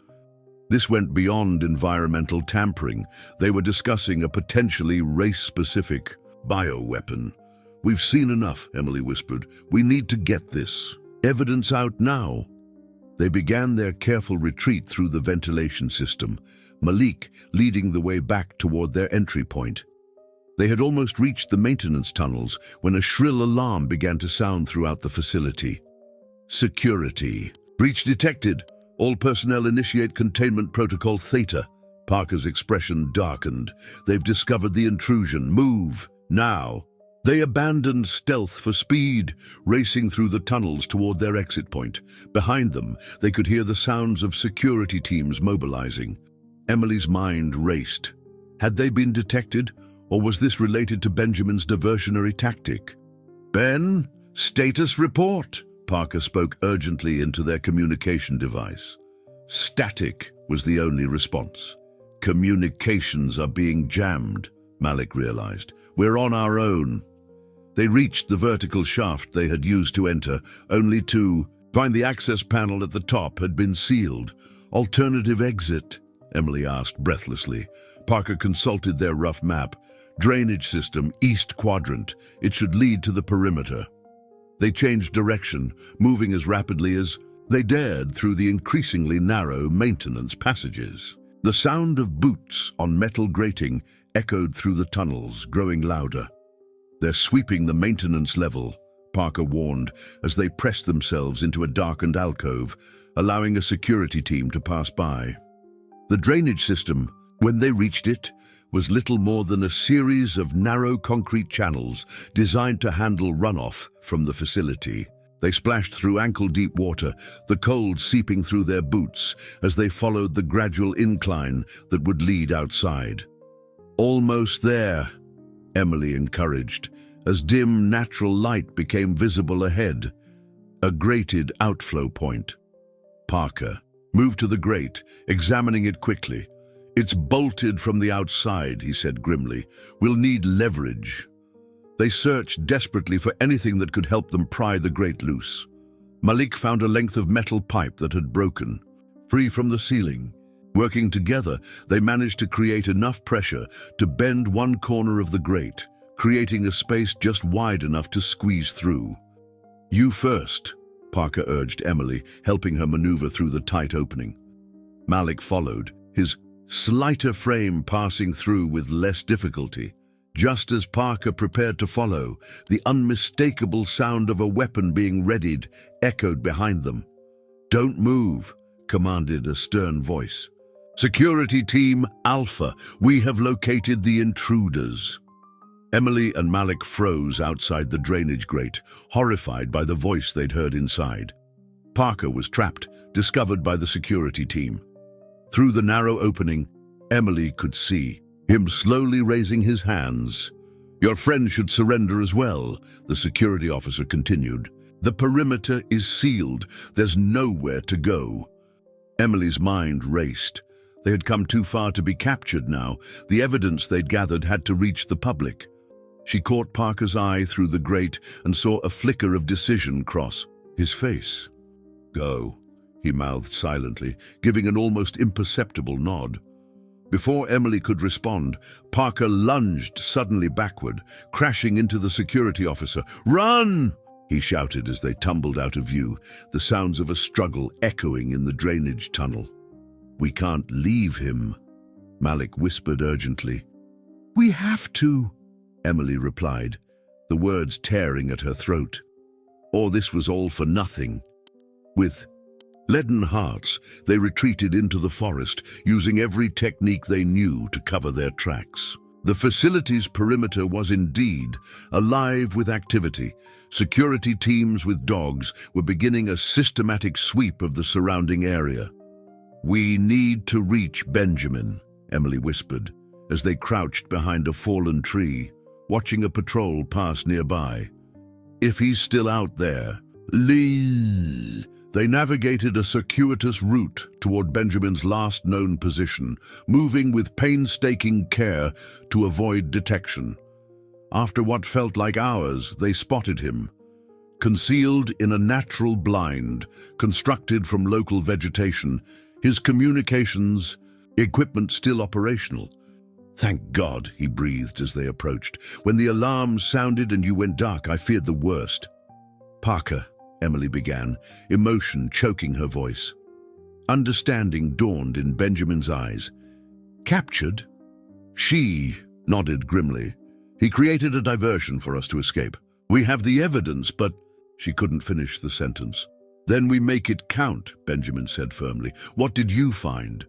This went beyond environmental tampering. They were discussing a potentially race-specific bioweapon. "We've seen enough," Emily whispered. "We need to get this evidence out now." They began their careful retreat through the ventilation system, Malik leading the way back toward their entry point. They had almost reached the maintenance tunnels when a shrill alarm began to sound throughout the facility. Security. "Breach detected. All personnel initiate containment protocol Theta." Parker's expression darkened. "They've discovered the intrusion. Move, now." They abandoned stealth for speed, racing through the tunnels toward their exit point. Behind them, they could hear the sounds of security teams mobilizing. Emily's mind raced. Had they been detected, or was this related to Benjamin's diversionary tactic? "Ben, status report." Parker spoke urgently into their communication device. Static was the only response. "Communications are being jammed," Malik realized. "We're on our own." They reached the vertical shaft they had used to enter, only to find the access panel at the top had been sealed. "Alternative exit?" Emily asked breathlessly. Parker consulted their rough map. "Drainage system, east quadrant. It should lead to the perimeter." They changed direction, moving as rapidly as they dared through the increasingly narrow maintenance passages. The sound of boots on metal grating echoed through the tunnels, growing louder. "They're sweeping the maintenance level," Parker warned as they pressed themselves into a darkened alcove, allowing a security team to pass by. The drainage system, when they reached it, was little more than a series of narrow concrete channels designed to handle runoff from the facility. They splashed through ankle-deep water, the cold seeping through their boots as they followed the gradual incline that would lead outside. "Almost there," Emily encouraged, as dim natural light became visible ahead. A grated outflow point. Parker moved to the grate, examining it quickly. "It's bolted from the outside," he said grimly. "We'll need leverage." They searched desperately for anything that could help them pry the grate loose. Malik found a length of metal pipe that had broken, free from the ceiling. Working together, they managed to create enough pressure to bend one corner of the grate, creating a space just wide enough to squeeze through. "You first," Parker urged Emily, helping her maneuver through the tight opening. Malik followed, his slighter frame passing through with less difficulty. Just as Parker prepared to follow, the unmistakable sound of a weapon being readied echoed behind them. "Don't move," commanded a stern voice. "Security Team Alpha, we have located the intruders." Emily and Malik froze outside the drainage grate, horrified by the voice they'd heard inside. Parker was trapped, discovered by the security team. Through the narrow opening, Emily could see him slowly raising his hands. "Your friend should surrender as well," the security officer continued. "The perimeter is sealed. There's nowhere to go." Emily's mind raced. They had come too far to be captured now. The evidence they'd gathered had to reach the public. She caught Parker's eye through the grate and saw a flicker of decision cross his face. "Go," he mouthed silently, giving an almost imperceptible nod. Before Emily could respond, Parker lunged suddenly backward, crashing into the security officer. "Run!" he shouted as they tumbled out of view, the sounds of a struggle echoing in the drainage tunnel. "We can't leave him," Malik whispered urgently. "We have to," Emily replied, the words tearing at her throat. Or this was all for nothing. With leaden hearts, they retreated into the forest, using every technique they knew to cover their tracks. The facility's perimeter was indeed alive with activity. Security teams with dogs were beginning a systematic sweep of the surrounding area. "We need to reach Benjamin," Emily whispered, as they crouched behind a fallen tree, watching a patrol pass nearby. "If he's still out there, Lee." They navigated a circuitous route toward Benjamin's last known position, moving with painstaking care to avoid detection. After what felt like hours, they spotted him. Concealed in a natural blind, constructed from local vegetation, his communications equipment still operational. "Thank God," he breathed as they approached. "When the alarm sounded and you went dark, I feared the worst." "Parker," Emily began, emotion choking her voice. Understanding dawned in Benjamin's eyes. "Captured?" She nodded grimly. "He created a diversion for us to escape. We have the evidence, but—" She couldn't finish the sentence. "Then we make it count," Benjamin said firmly. "What did you find?"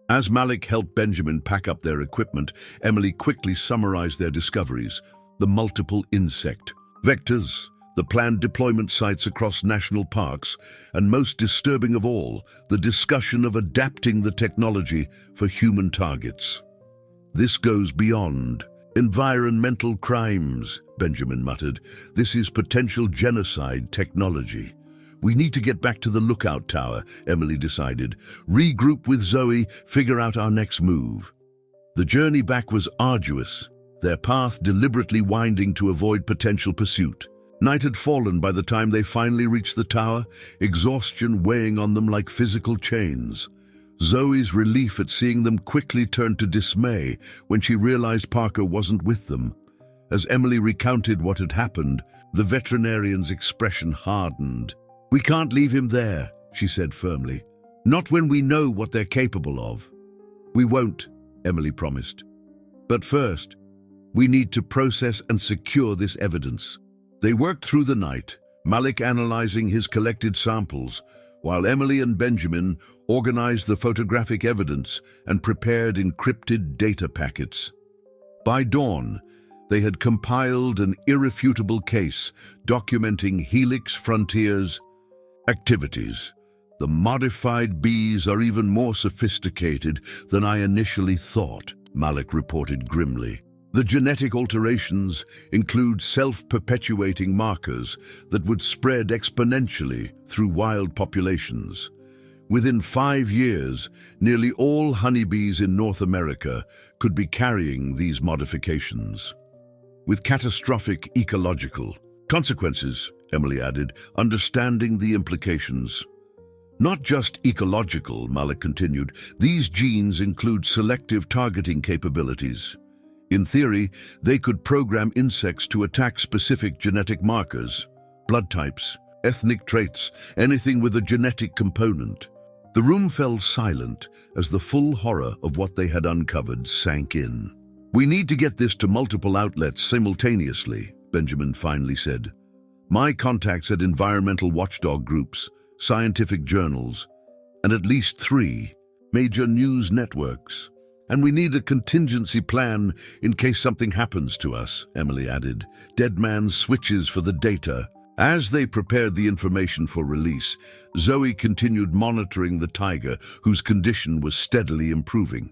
As Malik helped Benjamin pack up their equipment, Emily quickly summarized their discoveries: the multiple insect vectors, the planned deployment sites across national parks, and most disturbing of all, the discussion of adapting the technology for human targets. "This goes beyond environmental crimes," Benjamin muttered. "This is potential genocide technology." "We need to get back to the lookout tower," Emily decided. "Regroup with Zoe, figure out our next move." The journey back was arduous, their path deliberately winding to avoid potential pursuit. Night had fallen by the time they finally reached the tower, exhaustion weighing on them like physical chains. Zoe's relief at seeing them quickly turned to dismay when she realized Parker wasn't with them. As Emily recounted what had happened, the veterinarian's expression hardened. "We can't leave him there," she said firmly. "Not when we know what they're capable of." "We won't," Emily promised. "But first, we need to process and secure this evidence." They worked through the night, Malik analyzing his collected samples, while Emily and Benjamin organized the photographic evidence and prepared encrypted data packets. By dawn, they had compiled an irrefutable case documenting Helix Frontiers' activities. "The modified bees are even more sophisticated than I initially thought," Malik reported grimly. "The genetic alterations include self-perpetuating markers that would spread exponentially through wild populations. Within 5 years, nearly all honeybees in North America could be carrying these modifications, with catastrophic ecological consequences," Emily added, understanding the implications. "Not just ecological," Malik continued. "These genes include selective targeting capabilities. In theory, they could program insects to attack specific genetic markers, blood types, ethnic traits, anything with a genetic component." The room fell silent as the full horror of what they had uncovered sank in. "We need to get this to multiple outlets simultaneously," Benjamin finally said. "My contacts at environmental watchdog groups, scientific journals, and at least 3 major news networks. And we need a contingency plan in case something happens to us," Emily added. "Dead man's switches for the data." As they prepared the information for release, Zoe continued monitoring the tiger, whose condition was steadily improving.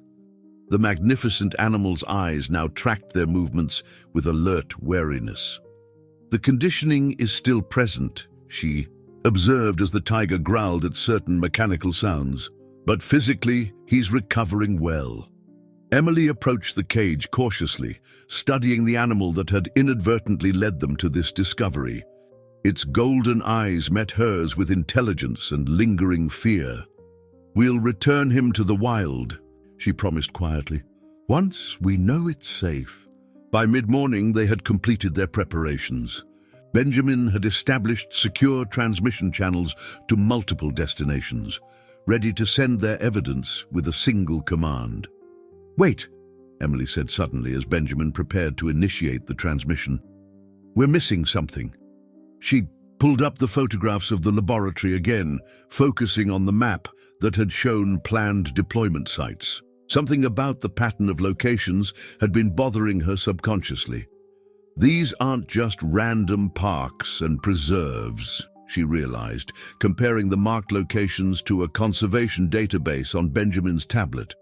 The magnificent animal's eyes now tracked their movements with alert wariness. "The conditioning is still present," she observed as the tiger growled at certain mechanical sounds. "But physically, he's recovering well." Emily approached the cage cautiously, studying the animal that had inadvertently led them to this discovery. Its golden eyes met hers with intelligence and lingering fear. "We'll return him to the wild," she promised quietly, "once we know it's safe." By mid-morning, they had completed their preparations. Benjamin had established secure transmission channels to multiple destinations, ready to send their evidence with a single command. "Wait," Emily said suddenly as Benjamin prepared to initiate the transmission. "We're missing something." She pulled up the photographs of the laboratory again, focusing on the map that had shown planned deployment sites. Something about the pattern of locations had been bothering her subconsciously. "These aren't just random parks and preserves," she realized, comparing the marked locations to a conservation database on Benjamin's tablet.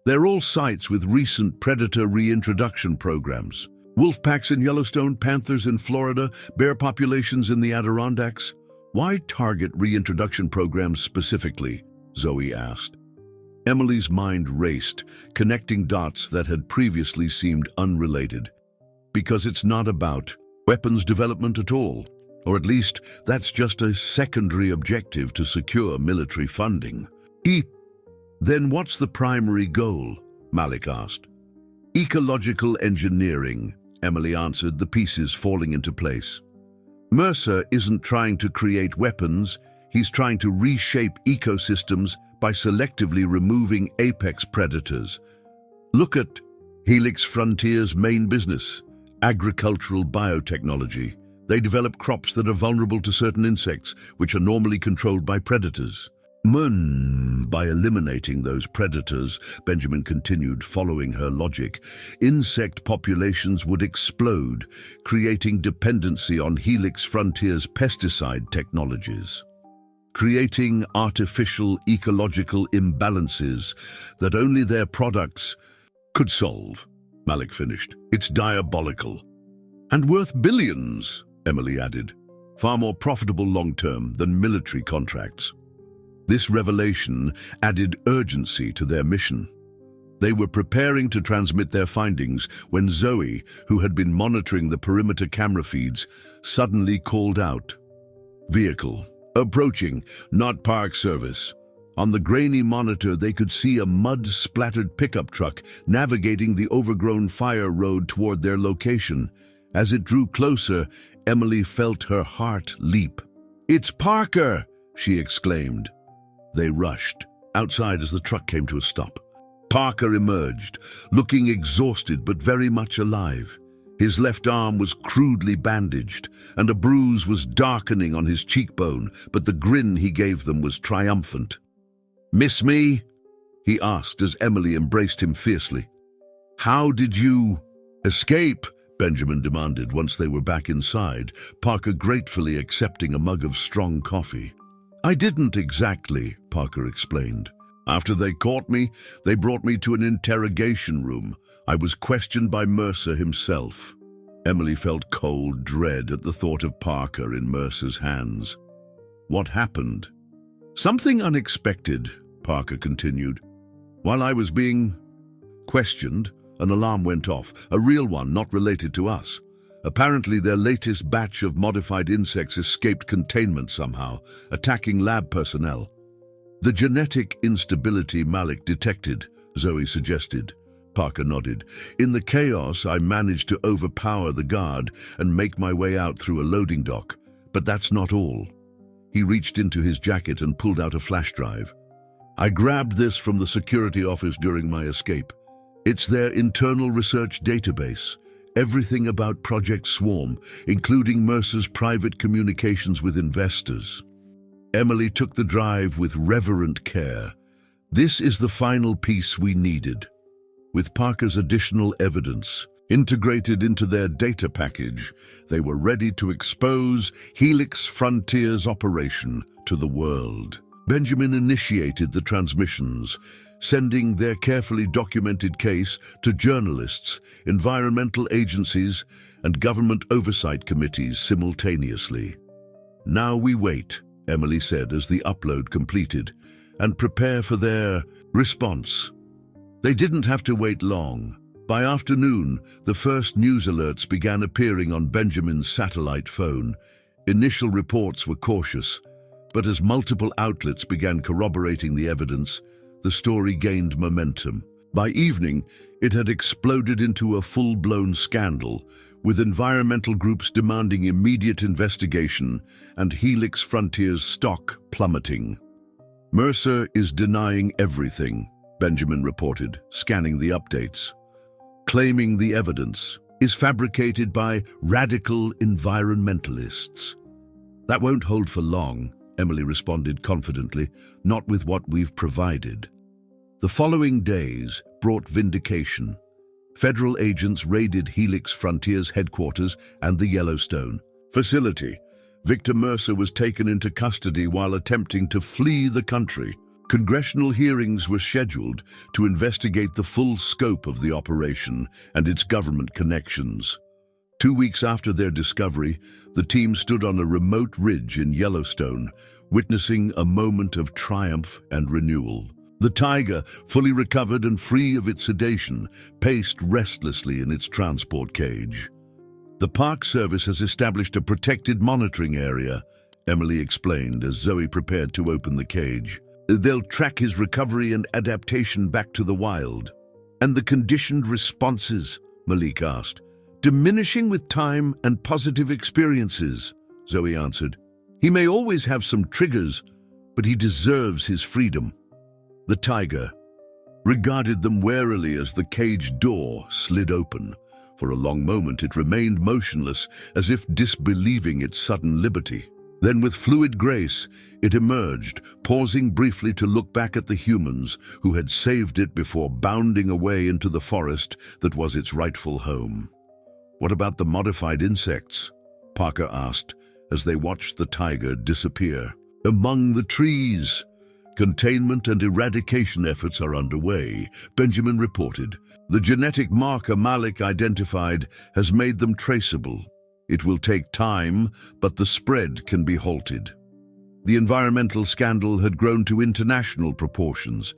They're all sites with recent predator reintroduction programs. Wolf packs in Yellowstone, panthers in Florida, bear populations in the Adirondacks. Why target reintroduction programs specifically? Zoe asked. Emily's mind raced, connecting dots that had previously seemed unrelated. Because it's not about weapons development at all. Or at least, that's just a secondary objective to secure military funding. Then what's the primary goal? Malik asked. Ecological engineering, Emily answered, the pieces falling into place. Mercer isn't trying to create weapons, he's trying to reshape ecosystems by selectively removing apex predators. Look at Helix Frontier's main business, agricultural biotechnology. They develop crops that are vulnerable to certain insects, which are normally controlled by predators. By eliminating those predators, Benjamin continued, following her logic, insect populations would explode, creating dependency on Helix Frontier's pesticide technologies, creating artificial ecological imbalances that only their products could solve. Malik finished. It's diabolical. And worth billions, Emily added. Far more profitable long-term than military contracts. This revelation added urgency to their mission. They were preparing to transmit their findings when Zoe, who had been monitoring the perimeter camera feeds, suddenly called out. Vehicle. Approaching, not Park Service. On the grainy monitor, they could see a mud-splattered pickup truck navigating the overgrown fire road toward their location. As it drew closer, Emily felt her heart leap. "It's Parker!" she exclaimed. They rushed outside as the truck came to a stop. Parker emerged, looking exhausted but very much alive. His left arm was crudely bandaged, and a bruise was darkening on his cheekbone, but the grin he gave them was triumphant. "Miss me?" he asked as Emily embraced him fiercely. "How did you escape?" Benjamin demanded once they were back inside, Parker gratefully accepting a mug of strong coffee. "I didn't exactly," Parker explained. "After they caught me, they brought me to an interrogation room. I was questioned by Mercer himself." Emily felt cold dread at the thought of Parker in Mercer's hands. "What happened?" "Something unexpected," Parker continued. "While I was being questioned, an alarm went off, a real one not related to us. Apparently their latest batch of modified insects escaped containment somehow, attacking lab personnel." "The genetic instability Malik detected," Zoe suggested. Parker nodded. "In the chaos, I managed to overpower the guard and make my way out through a loading dock. But that's not all." He reached into his jacket and pulled out a flash drive. "I grabbed this from the security office during my escape. It's their internal research database. Everything about Project Swarm, including Mercer's private communications with investors." Emily took the drive with reverent care. "This is the final piece we needed." With Parker's additional evidence integrated into their data package, they were ready to expose Helix Frontier's operation to the world. Benjamin initiated the transmissions, sending their carefully documented case to journalists, environmental agencies, and government oversight committees simultaneously. "Now we wait," Emily said as the upload completed, "and prepare for their response." They didn't have to wait long. By afternoon, the first news alerts began appearing on Benjamin's satellite phone. Initial reports were cautious, but as multiple outlets began corroborating the evidence, the story gained momentum. By evening, it had exploded into a full-blown scandal, with environmental groups demanding immediate investigation and Helix Frontier's stock plummeting. "Mercer is denying everything," Benjamin reported, scanning the updates, claiming the evidence is fabricated by radical environmentalists. "That won't hold for long," Emily responded confidently, "not with what we've provided." The following days brought vindication. Federal agents raided Helix Frontier's headquarters and the Yellowstone facility. Victor Mercer was taken into custody while attempting to flee the country. Congressional hearings were scheduled to investigate the full scope of the operation and its government connections. 2 weeks after their discovery, the team stood on a remote ridge in Yellowstone, witnessing a moment of triumph and renewal. The tiger, fully recovered and free of its sedation, paced restlessly in its transport cage. "The Park Service has established a protected monitoring area," Emily explained as Zoe prepared to open the cage. "They'll track his recovery and adaptation back to the wild." "And the conditioned responses?" Malik asked. "Diminishing with time and positive experiences," Zoe answered. "He may always have some triggers, but he deserves his freedom." The tiger regarded them warily as the cage door slid open. For a long moment it remained motionless, as if disbelieving its sudden liberty. Then with fluid grace, it emerged, pausing briefly to look back at the humans who had saved it before bounding away into the forest that was its rightful home. "What about the modified insects?" Parker asked as they watched the tiger disappear. "Among the trees. Containment and eradication efforts are underway," Benjamin reported. "The genetic marker Malik identified has made them traceable. It will take time, but the spread can be halted." The environmental scandal had grown to international proportions.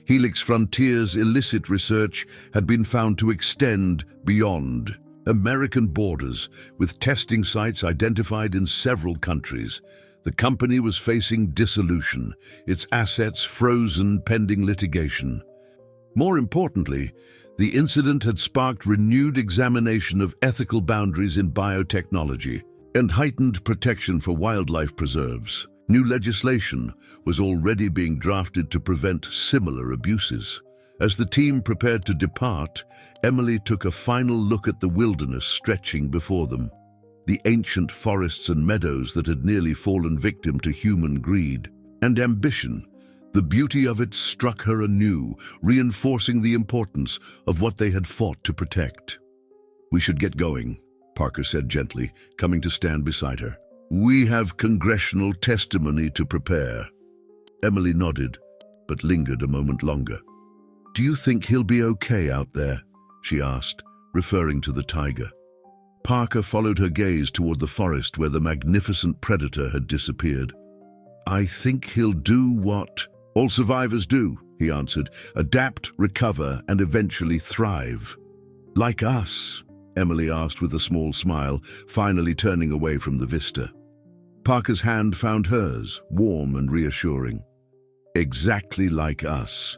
Helix Frontiers' illicit research had been found to extend beyond American borders, with testing sites identified in several countries. The company was facing dissolution, its assets frozen pending litigation. More importantly, the incident had sparked renewed examination of ethical boundaries in biotechnology and heightened protection for wildlife preserves. New legislation was already being drafted to prevent similar abuses. As the team prepared to depart, Emily took a final look at the wilderness stretching before them. The ancient forests and meadows that had nearly fallen victim to human greed and ambition. The beauty of it struck her anew, reinforcing the importance of what they had fought to protect. "We should get going," Parker said gently, coming to stand beside her. "We have congressional testimony to prepare." Emily nodded, but lingered a moment longer. "Do you think he'll be okay out there?" she asked, referring to the tiger. Parker followed her gaze toward the forest where the magnificent predator had disappeared. "I think he'll do what all survivors do," he answered, "adapt, recover, and eventually thrive." "Like us?" Emily asked with a small smile, finally turning away from the vista. Parker's hand found hers, warm and reassuring. "Exactly like us."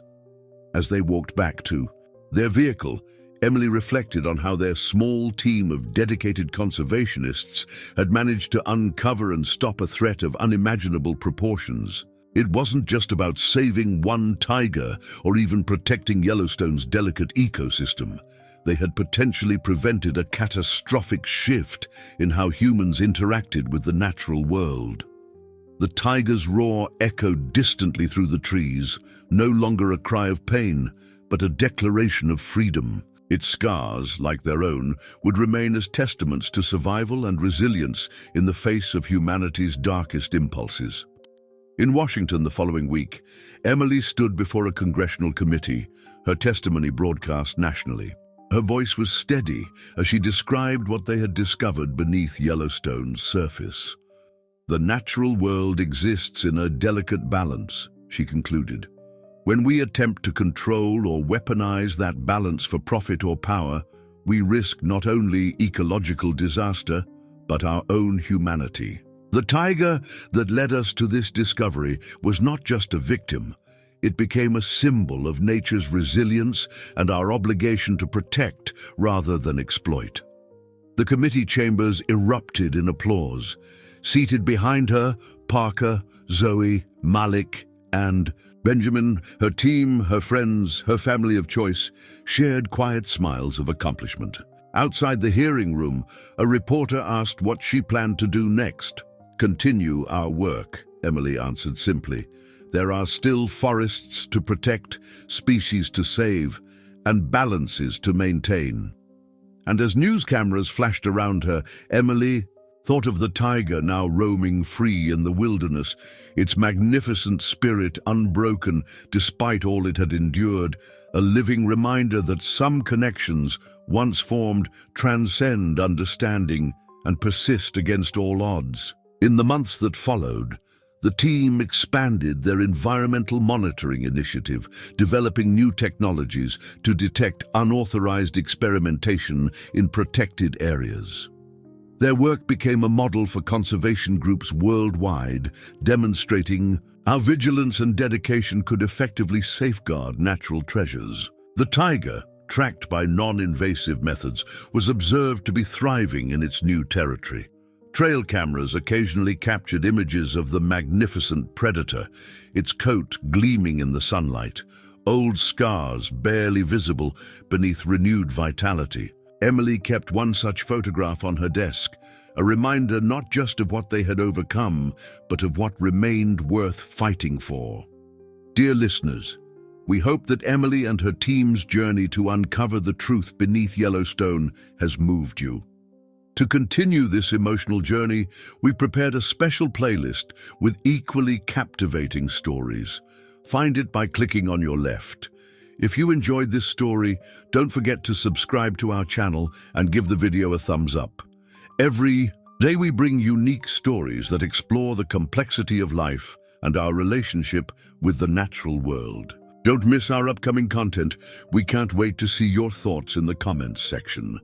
As they walked back to their vehicle, Emily reflected on how their small team of dedicated conservationists had managed to uncover and stop a threat of unimaginable proportions. It wasn't just about saving one tiger or even protecting Yellowstone's delicate ecosystem. They had potentially prevented a catastrophic shift in how humans interacted with the natural world. The tiger's roar echoed distantly through the trees, no longer a cry of pain, but a declaration of freedom. Its scars, like their own, would remain as testaments to survival and resilience in the face of humanity's darkest impulses. In Washington the following week, Emily stood before a congressional committee, her testimony broadcast nationally. Her voice was steady as she described what they had discovered beneath Yellowstone's surface. "The natural world exists in a delicate balance," she concluded. "When we attempt to control or weaponize that balance for profit or power, we risk not only ecological disaster, but our own humanity." The tiger that led us to this discovery was not just a victim. It became a symbol of nature's resilience and our obligation to protect rather than exploit. The committee chambers erupted in applause. Seated behind her, Parker, Zoe, Malik, and Benjamin, her team, her friends, her family of choice, shared quiet smiles of accomplishment. Outside the hearing room, a reporter asked what she planned to do next. "Continue our work," Emily answered simply. "There are still forests to protect, species to save, and balances to maintain." And as news cameras flashed around her, Emily Thought of the tiger now roaming free in the wilderness, its magnificent spirit unbroken despite all it had endured, a living reminder that some connections, once formed, transcend understanding and persist against all odds. In the months that followed, the team expanded their environmental monitoring initiative, developing new technologies to detect unauthorized experimentation in protected areas. Their work became a model for conservation groups worldwide, demonstrating how vigilance and dedication could effectively safeguard natural treasures. The tiger, tracked by non-invasive methods, was observed to be thriving in its new territory. Trail cameras occasionally captured images of the magnificent predator, its coat gleaming in the sunlight, old scars barely visible beneath renewed vitality. Emily kept one such photograph on her desk, a reminder not just of what they had overcome, but of what remained worth fighting for. Dear listeners, we hope that Emily and her team's journey to uncover the truth beneath Yellowstone has moved you. To continue this emotional journey, we prepared a special playlist with equally captivating stories. Find it by clicking on your left. If you enjoyed this story, don't forget to subscribe to our channel and give the video a thumbs up. Every day we bring unique stories that explore the complexity of life and our relationship with the natural world. Don't miss our upcoming content. We can't wait to see your thoughts in the comments section.